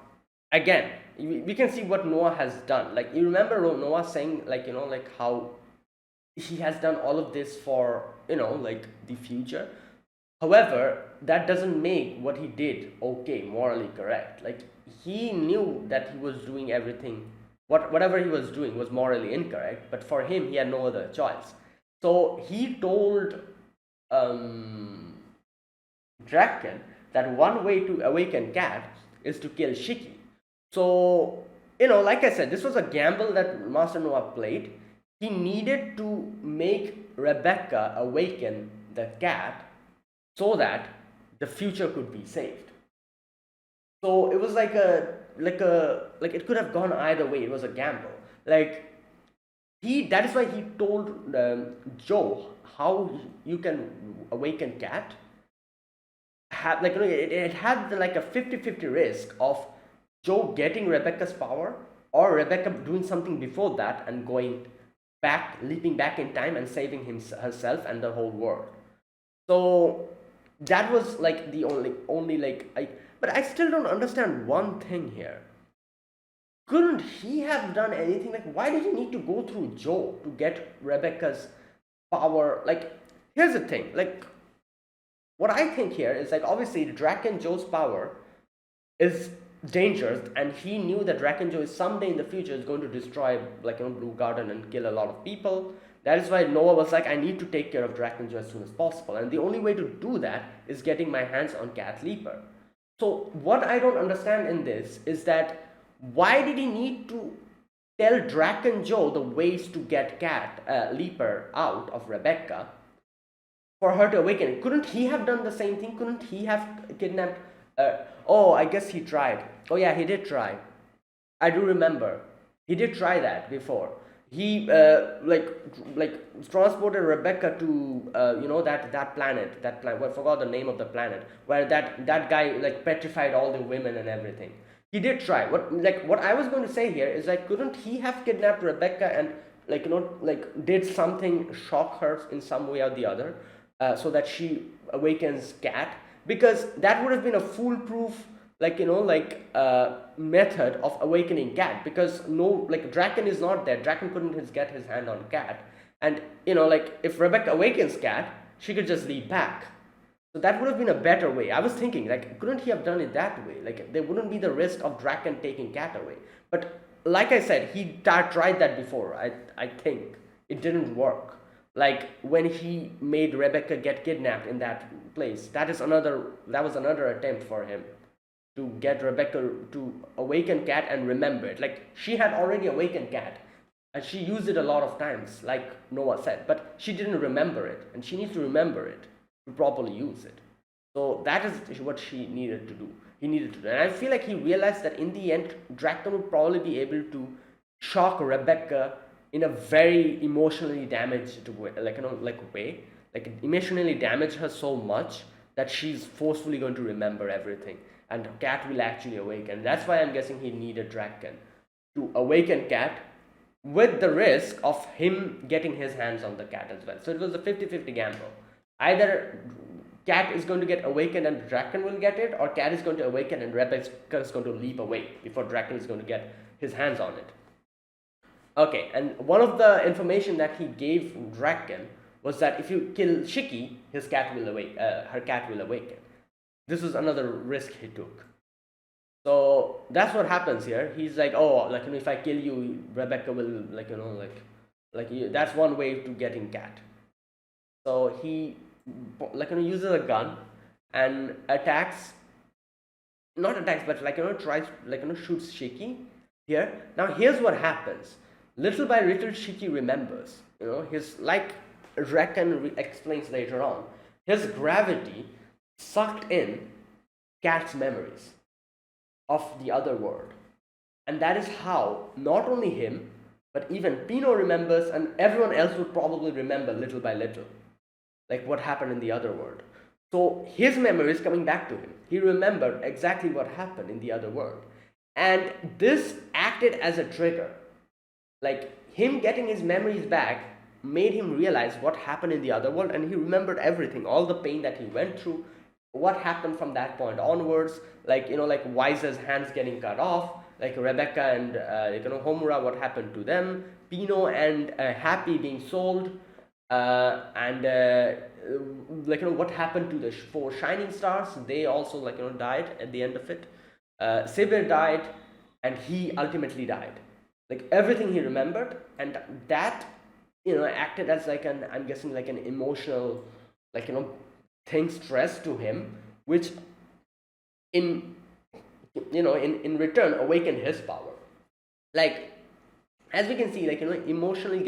again, we can see what Noah has done. Like, you remember Noah saying, like, like, how he has done all of this for, like, the future. However, that doesn't make what he did okay, morally correct. Like, he knew that he was doing everything, whatever he was doing was morally incorrect, but for him, he had no other choice. So he told Draken that one way to awaken Cat is to kill Shiki. So, like I said, this was a gamble that Master Noah played. He needed to make Rebecca awaken the cat so that the future could be saved. So it was like it could have gone either way. It was a gamble. Like, that is why he told Joe how you can awaken Cat. It had like a 50-50 risk of Joe getting Rebecca's power, or Rebecca doing something before that and going back, leaping back in time and saving herself and the whole world. So that was like the only but I still don't understand one thing here. Couldn't he have done anything? Like, why did he need to go through Joe to get Rebecca's power? Like, here's the thing. Like, what I think here is, like, obviously Draken Joe's power is dangerous, and he knew that Draken Joe is someday in the future is going to destroy, like, Blue Garden and kill a lot of people. That is why Noah was like, I need to take care of Draken Joe as soon as possible, and the only way to do that is getting my hands on Cat Leaper. So what I don't understand in this is that why did he need to tell Draken Joe the ways to get Cat Leaper out of Rebecca for her to awaken? Couldn't he have done the same thing? Couldn't he have kidnapped? Oh, I guess he tried. Oh yeah, he did try. I do remember. He did try that before. He like transported Rebecca to that planet. Well, I forgot the name of the planet where that guy, like, petrified all the women and everything. He did try. What I was going to say here is, like, couldn't he have kidnapped Rebecca and, like, did something, shock her in some way or the other, so that she awakens Cat? Because that would have been a foolproof, method of awakening Cat, because no, like, Draken is not there. Draken couldn't get his hand on Cat, and if Rebecca awakens Cat, she could just leap back. So that would have been a better way. I was thinking, like, couldn't he have done it that way? Like, there wouldn't be the risk of Draken taking Cat away. But like I said, he tried that before. I think it didn't work. Like, when he made Rebecca get kidnapped in that place, that was another attempt for him to get Rebecca to awaken Cat and remember it. Like, she had already awakened Cat, and she used it a lot of times, like Noah said, but she didn't remember it, and she needs to remember it to properly use it. So that is what she needed to do. He needed to do, and I feel like he realized that in the end, Draken would probably be able to shock Rebecca in a very emotionally damaged way, like emotionally damage her so much that she's forcefully going to remember everything, and Cat will actually awaken. That's why I'm guessing he needed Draken to awaken Cat, with the risk of him getting his hands on the Cat as well. So it was a 50-50 gamble. Either Cat is going to get awakened and Draken will get it, or Cat is going to awaken and Rebecca is going to leap away before Draken is going to get his hands on it. Okay, and one of the information that he gave Draken was that if you kill Shiki, his cat will her cat will awaken. This was another risk he took. So that's what happens here. He's like, oh, like, if I kill you, Rebecca will, that's one way to getting cat. So he, uses a gun and attacks, not attacks, but tries, shoots Shiki here. Now here's what happens. Little by little, Shiki remembers. His, like Draken explains later on, his gravity sucked in Cat's memories of the other world. And that is how not only him, but even Pino remembers, and everyone else would probably remember little by little, like what happened in the other world. So his memory is coming back to him. He remembered exactly what happened in the other world. And this acted as a trigger. Like, him getting his memories back made him realize what happened in the other world, and he remembered everything, all the pain that he went through, what happened from that point onwards, like Wise's hands getting cut off, like Rebecca and Homura, what happened to them, Pino and Happy being sold, and what happened to the 4 shining stars. They also died at the end of it. Sibir died, and he ultimately died. Like, everything he remembered, and that acted as I'm guessing an emotional thing, stress to him, which in return awakened his power. Like, as we can see, getting emotionally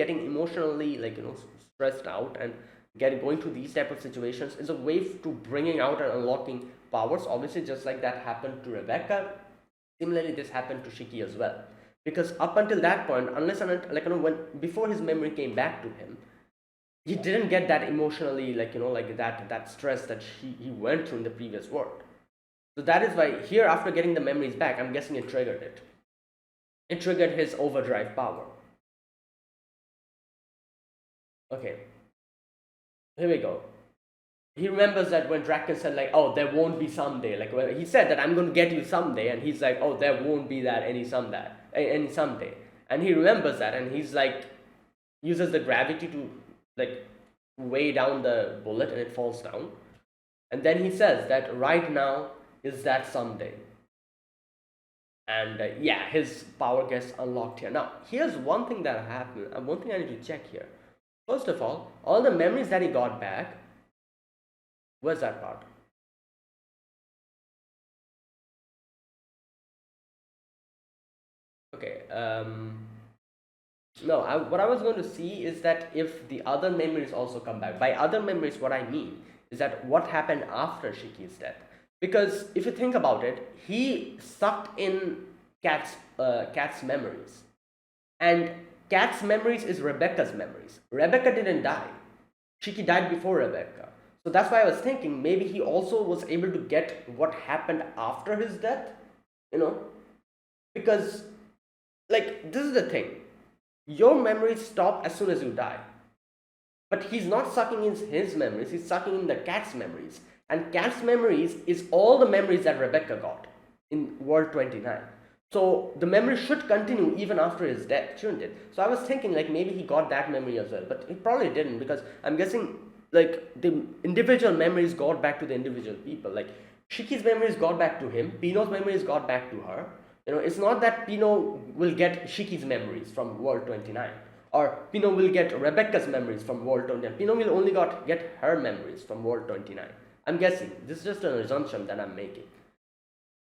stressed out and going through these type of situations is a way to bringing out and unlocking powers. Obviously, just like that happened to Rebecca, similarly this happened to Shiki as well. Because up until that point, unless when before his memory came back to him, he didn't get that emotionally that stress that he went through in the previous world. So that is why here, after getting the memories back, I'm guessing it triggered it. It triggered his overdrive power. Okay, here we go. He remembers that when Draken said oh, there won't be someday, when he said that I'm going to get you someday, and he's like, oh, there won't be that any someday, and he remembers that, and he's uses the gravity to weigh down the bullet, and it falls down, and then he says that right now is that someday, and his power gets unlocked here. Now here's one thing that happened, and one thing I need to check here. First of all the memories that he got back, where's that part? Okay, no, what I was going to see is that if the other memories also come back. By other memories, what I mean is that what happened after Shiki's death. Because if you think about it, he sucked in Cat's memories. And Cat's memories is Rebecca's memories. Rebecca didn't die. Shiki died before Rebecca. So that's why I was thinking maybe he also was able to get what happened after his death. Because, this is the thing. Your memories stop as soon as you die. But he's not sucking in his memories, he's sucking in the Cat's memories. And Cat's memories is all the memories that Rebecca got in World 29. So the memory should continue even after his death, shouldn't it? So I was thinking maybe he got that memory as well. But he probably didn't, because I'm guessing the individual memories got back to the individual people. Shiki's memories got back to him, Pino's memories got back to her. It's not that Pino will get Shiki's memories from World 29, or Pino will get Rebecca's memories from World 29. Pino will only get her memories from World 29. I'm guessing. This is just an assumption that I'm making.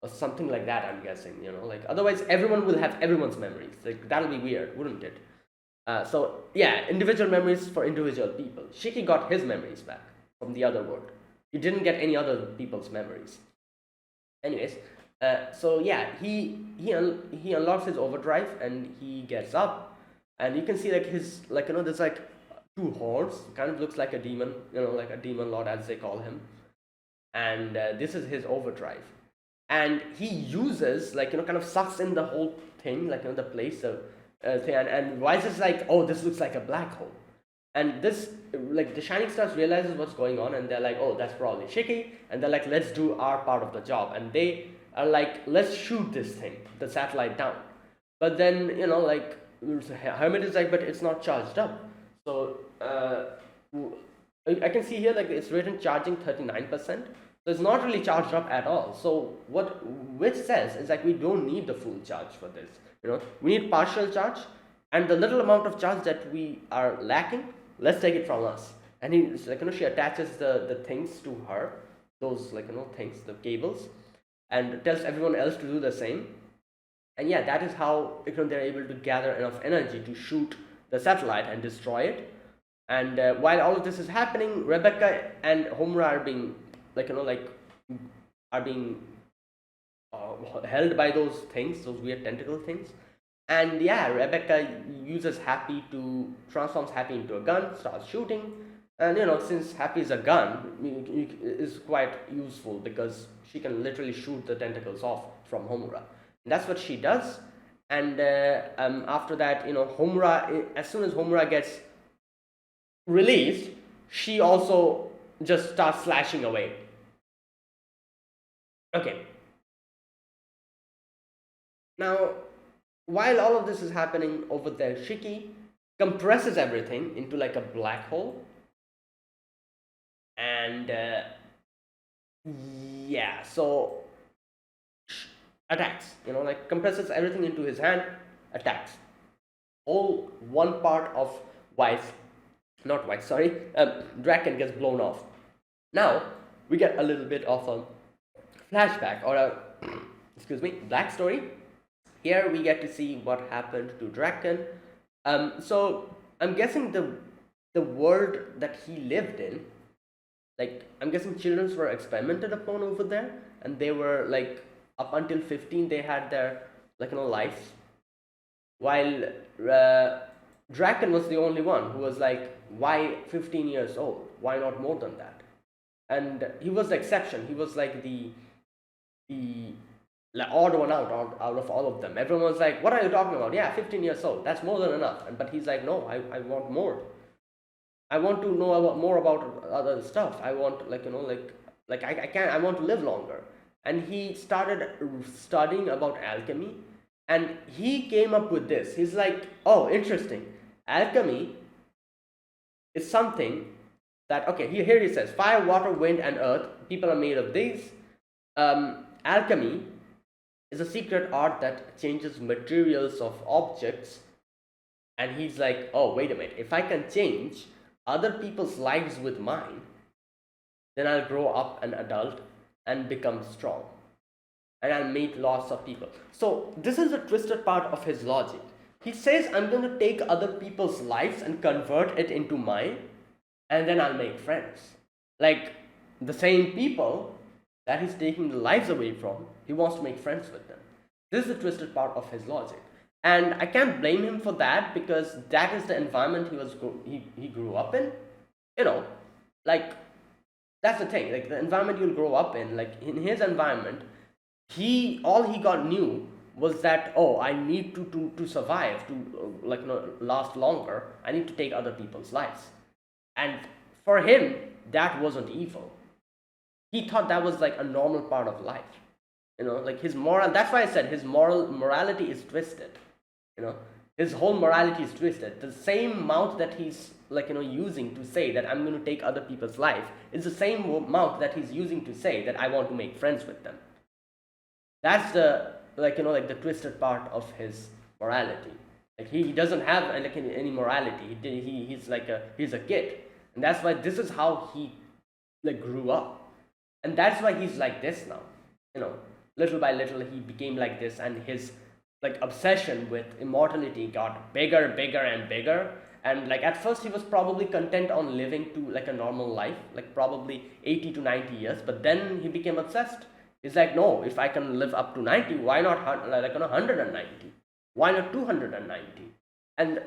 Or something like that, I'm guessing, otherwise everyone will have everyone's memories. That'll be weird, wouldn't it? So individual memories for individual people. Shiki got his memories back from the other world. He didn't get any other people's memories. Anyways, he unlocks his overdrive, and he gets up, and you can see his there's 2 horns. Kind of looks like a demon, like a demon lord as they call him, and this is his overdrive, and he uses kind of sucks in the whole thing, the place of thing, and Wise is oh, this looks like a black hole, And this, like, the Shining Stars realizes what's going on, and they're like, oh, that's probably Shiki, and they're like, let's do our part of the job, and they are like, let's shoot this thing, the satellite, down. But then, like, Hermit is like, but it's not charged up. So I can see here, like, it's written charging 39%. So it's not really charged up at all. So which says is like we don't need the full charge for this. We need partial charge, and the little amount of charge that we are lacking, let's take it from us. And she attaches the things to her, those, like, things, the cables, and tells everyone else to do the same. And yeah, that is how they're able to gather enough energy to shoot the satellite and destroy it. And while all of this is happening, Rebecca and Homura are being held by those things, those weird tentacle things. And yeah, Rebecca uses Happy to transforms Happy into a gun, starts shooting. And since Happy is a gun, is quite useful because she can literally shoot the tentacles off from Homura. And that's what she does. And after that, Homura, as soon as Homura gets released, she also just starts slashing away. Okay. Now, while all of this is happening over there, Shiki compresses everything into like a black hole. And yeah, so attacks, like compresses everything into his hand, attacks. All one part of Draken gets blown off. Now we get a little bit of a flashback or a backstory. Here we get to see what happened to Draken. So I'm guessing the world that he lived in, like, I'm guessing children were experimented upon over there, and they were like, up until 15 they had their lives, while Draken was the only one who was like, why 15 years old, why not more than that? And he was the exception. He was like the odd one out of all of them. Everyone was like, what are you talking about? Yeah, 15 years old, that's more than enough. But he's like, no, I want more. I want to know more about other stuff. I want I want to live longer. And he started studying about alchemy, and he came up with this. He's like, oh, interesting. Alchemy is something that, okay, here he says, fire, water, wind, and earth, people are made of these. Alchemy is a secret art that changes materials of objects. And he's like, oh, wait a minute, if I can change other people's lives with mine, then I'll grow up an adult and become strong, and I'll meet lots of people. So this is a twisted part of his logic. He says, I'm going to take other people's lives and convert it into mine, and then I'll make friends. Like, the same people that he's taking the lives away from, he wants to make friends with them. This is the twisted part of his logic. And I can't blame him for that, because that is the environment he grew up in. Like, that's the thing. Like, the environment you'll grow up in, like, in his environment, all he got knew was that, oh, I need to survive, to last longer, I need to take other people's lives. And for him, that wasn't evil. He thought that was like a normal part of life. Like his moral, that's why I said his morality is twisted. His whole morality is twisted. The same mouth that he's using to say that I'm going to take other people's life is the same mouth that he's using to say that I want to make friends with them. That's the the twisted part of his morality. Like, he doesn't have any morality. He's a kid, and that's why this is how he grew up, and that's why he's like this now. Little by little he became like this, and his obsession with immortality got bigger, and bigger. And at first he was probably content on living to a normal life, probably 80 to 90 years, but then he became obsessed. He's like, no, if I can live up to 90, why not 190? Why not 290? And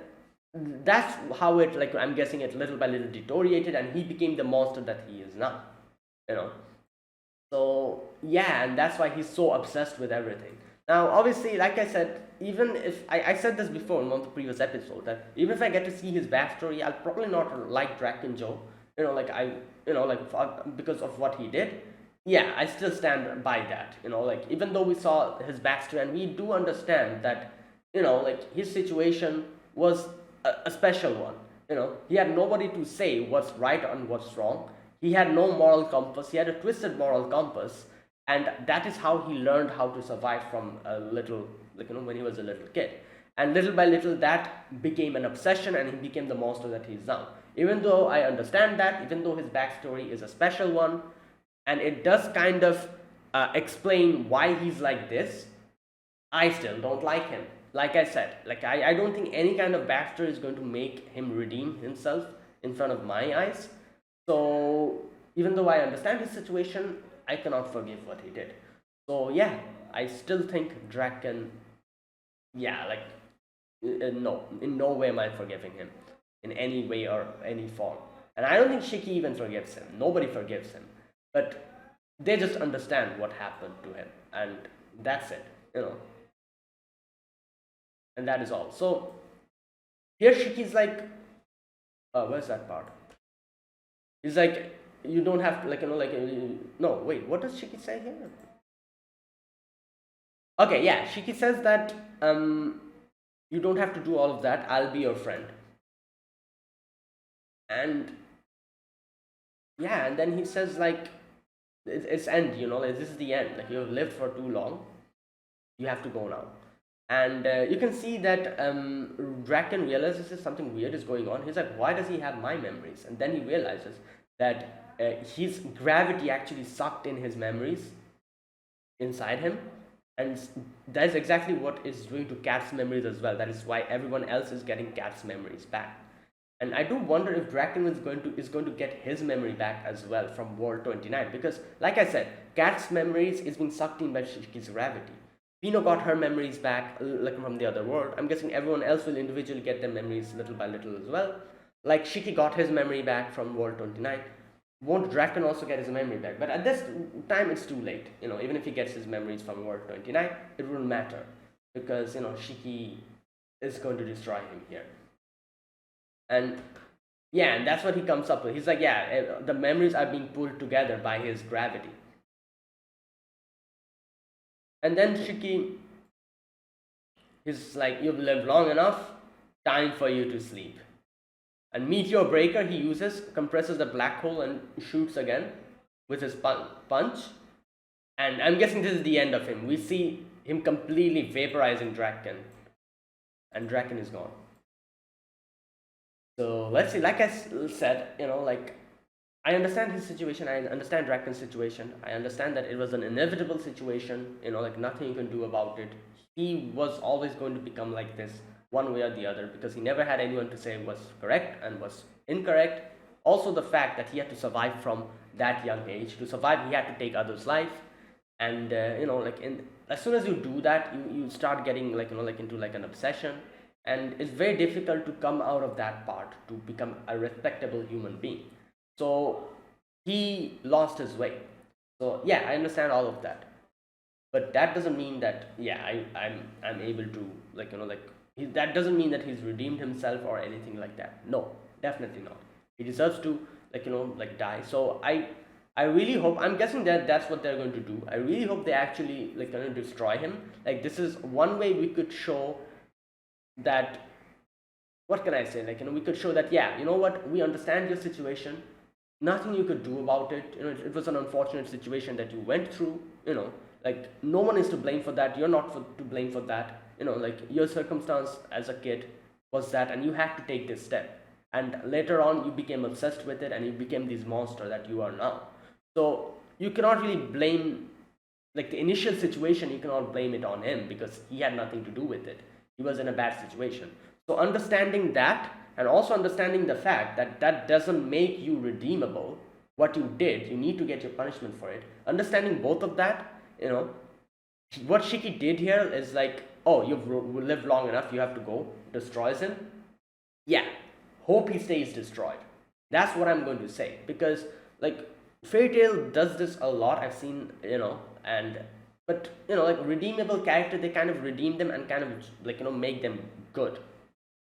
that's how it, I'm guessing it little by little deteriorated, and he became the monster that he is now. So yeah, and that's why he's so obsessed with everything. Now, obviously, like I said, even if I said this before in one of the previous episodes, that even if I get to see his backstory, I'll probably not like Draken Joe. Because of what he did. Yeah, I still stand by that. Even though we saw his backstory and we do understand that, his situation was a special one. He had nobody to say what's right and what's wrong. He had no moral compass. He had a twisted moral compass, and that is how he learned how to survive from a little, when he was a little kid. And little by little, that became an obsession, and he became the monster that he is now. Even though I understand that, even though his backstory is a special one, and it does kind of explain why he's like this, I still don't like him. Like I said, I don't think any kind of backstory is going to make him redeem himself in front of my eyes. So even though I understand his situation, I cannot forgive what he did. So yeah, I still think Draken, yeah, no, in no way am I forgiving him in any way or any form. And I don't think Shiki even forgives him. Nobody forgives him. But they just understand what happened to him, and that's it. And that is all. So here Shiki's like, where's that part? He's like, you don't have to, no, wait, what does Shiki say here? Okay, yeah, Shiki says that you don't have to do all of that. I'll be your friend. And yeah, and then he says like, it's end. This is the end. Like, you've lived for too long. You have to go now. And you can see that Draken realizes something weird is going on. He's like, why does he have my memories? And then he realizes that his gravity actually sucked in his memories inside him. And that is exactly what is doing to Cat's memories as well. That is why everyone else is getting Cat's memories back. And I do wonder if Draken is going to get his memory back as well from World 29. Because, like I said, Cat's memories is being sucked in by Shiki's gravity. Pino got her memories back from the other world. I'm guessing everyone else will individually get their memories little by little as well. Like Shiki got his memory back from World 29. Won't Draken also get his memory back? But at this time, it's too late. Even if he gets his memories from World 29, it wouldn't matter. Because, Shiki is going to destroy him here. And yeah, and that's what he comes up with. He's like, yeah, the memories are being pulled together by his gravity. And then Shiki is like, you've lived long enough, time for you to sleep. And Meteor Breaker he uses, compresses the black hole and shoots again with his punch. And I'm guessing this is the end of him. We see him completely vaporizing Draken. And Draken is gone. So let's see, like I said, I understand his situation, I understand Draken's situation, I understand that it was an inevitable situation, nothing you can do about it. He was always going to become like this, one way or the other, because he never had anyone to say what's correct and what's incorrect. Also the fact that he had to survive from that young age. To survive, he had to take others' life. And, as soon as you do that, you start getting, into, an obsession. And it's very difficult to come out of that part to become a respectable human being. So he lost his way. So yeah, I understand all of that, but that doesn't mean that I'm able to that doesn't mean that he's redeemed himself or anything like that. No, definitely not. He deserves to die. So I really hope, I'm guessing that that's what they're going to do. I really hope they actually going to destroy him. This is one way we could show that, what can I say, we could show that, yeah, we understand your situation, nothing you could do about it. It was an unfortunate situation that you went through. No one is to blame for that. You're not to blame for that. Your circumstance as a kid was that, and you had to take this step, and later on you became obsessed with it and you became this monster that you are now. So you cannot really blame, the initial situation, you cannot blame it on him because he had nothing to do with it. He was in a bad situation. So understanding that, and also understanding the fact that that doesn't make you redeemable. What you did, you need to get your punishment for it. Understanding both of that, what Shiki did here is oh, you've lived long enough, you have to go. Destroys him. Yeah, hope he stays destroyed. That's what I'm going to say, because Fairy Tail does this a lot. I've seen, and but like redeemable character, they kind of redeem them and kind of like make them good,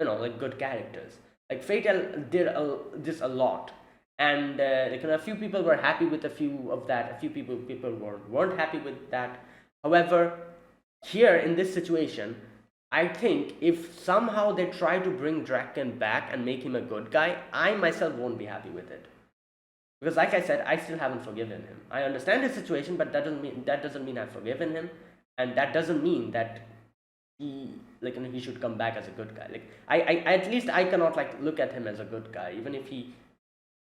like good characters. Like Fairy Tail did this a lot, and like a few people were happy with a few of that, a few people weren't happy with that. However, here in this situation, I think if somehow they try to bring Draken back and make him a good guy, I myself won't be happy with it. Because like I said, I still haven't forgiven him. I understand his situation, but that doesn't mean I've forgiven him, and that doesn't mean that he he should come back as a good guy. Like I at least I cannot like look at him as a good guy, even if he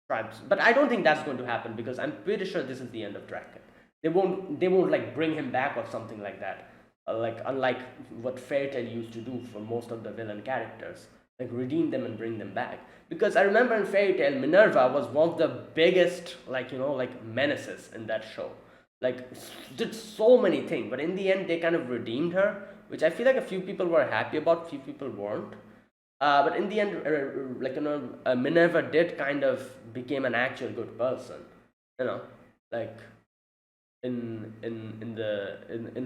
tries. But I don't think that's going to happen because I'm pretty sure this is the end of Draken. They won't like bring him back or something like that. Like unlike what Fairy Tail used to do for most of the villain characters, like redeem them and bring them back. Because I remember in Fairy Tail, Minerva was one of the biggest like menaces in that show. Like did so many things, but in the end they kind of redeemed her, which I feel like a few people were happy about, few people weren't. But in the end, Minerva did kind of became an actual good person, you know, like in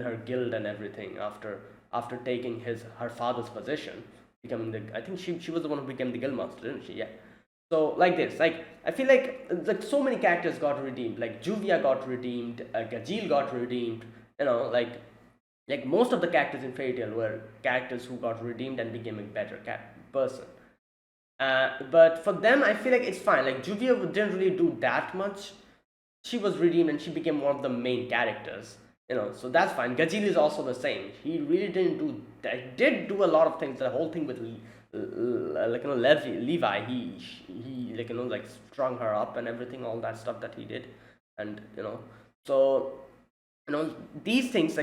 her guild and everything after taking her father's position, becoming the I think she was the one who became the guild master, didn't she? Yeah. So like this, like I feel like so many characters got redeemed. Like Juvia got redeemed, Gajeel got redeemed. Like most of the characters in Fairy Tail were characters who got redeemed and became a better person. But for them, I feel like it's fine. Like Juvia didn't really do that much. She was redeemed and she became one of the main characters. So that's fine. Gajeel is also the same. He really didn't do that. Did do a lot of things. The whole thing with Levi, he like strung her up and everything, all that stuff that he did, and so these things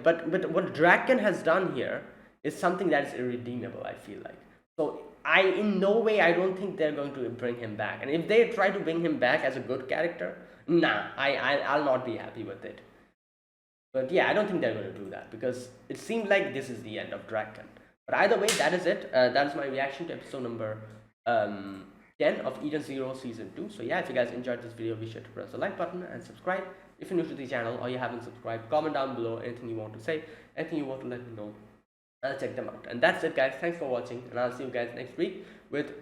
but what Draken has done here is something that is irredeemable, I feel like. So I in no way I don't think they're going to bring him back, and if they try to bring him back as a good character, nah, I'll not be happy with it. But yeah, I don't think they're going to do that because it seemed like this is the end of Draken. But either way, that is it. That is my reaction to episode number 10 of Eden Zero Season 2. So yeah, if you guys enjoyed this video, be sure to press the like button and subscribe. If you're new to the channel or you haven't subscribed, comment down below anything you want to say, anything you want to let me know. I'll check them out. And that's it, guys. Thanks for watching, and I'll see you guys next week with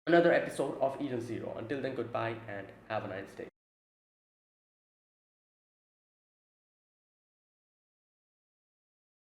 another episode of Eden Zero. Until then, goodbye and have a nice day.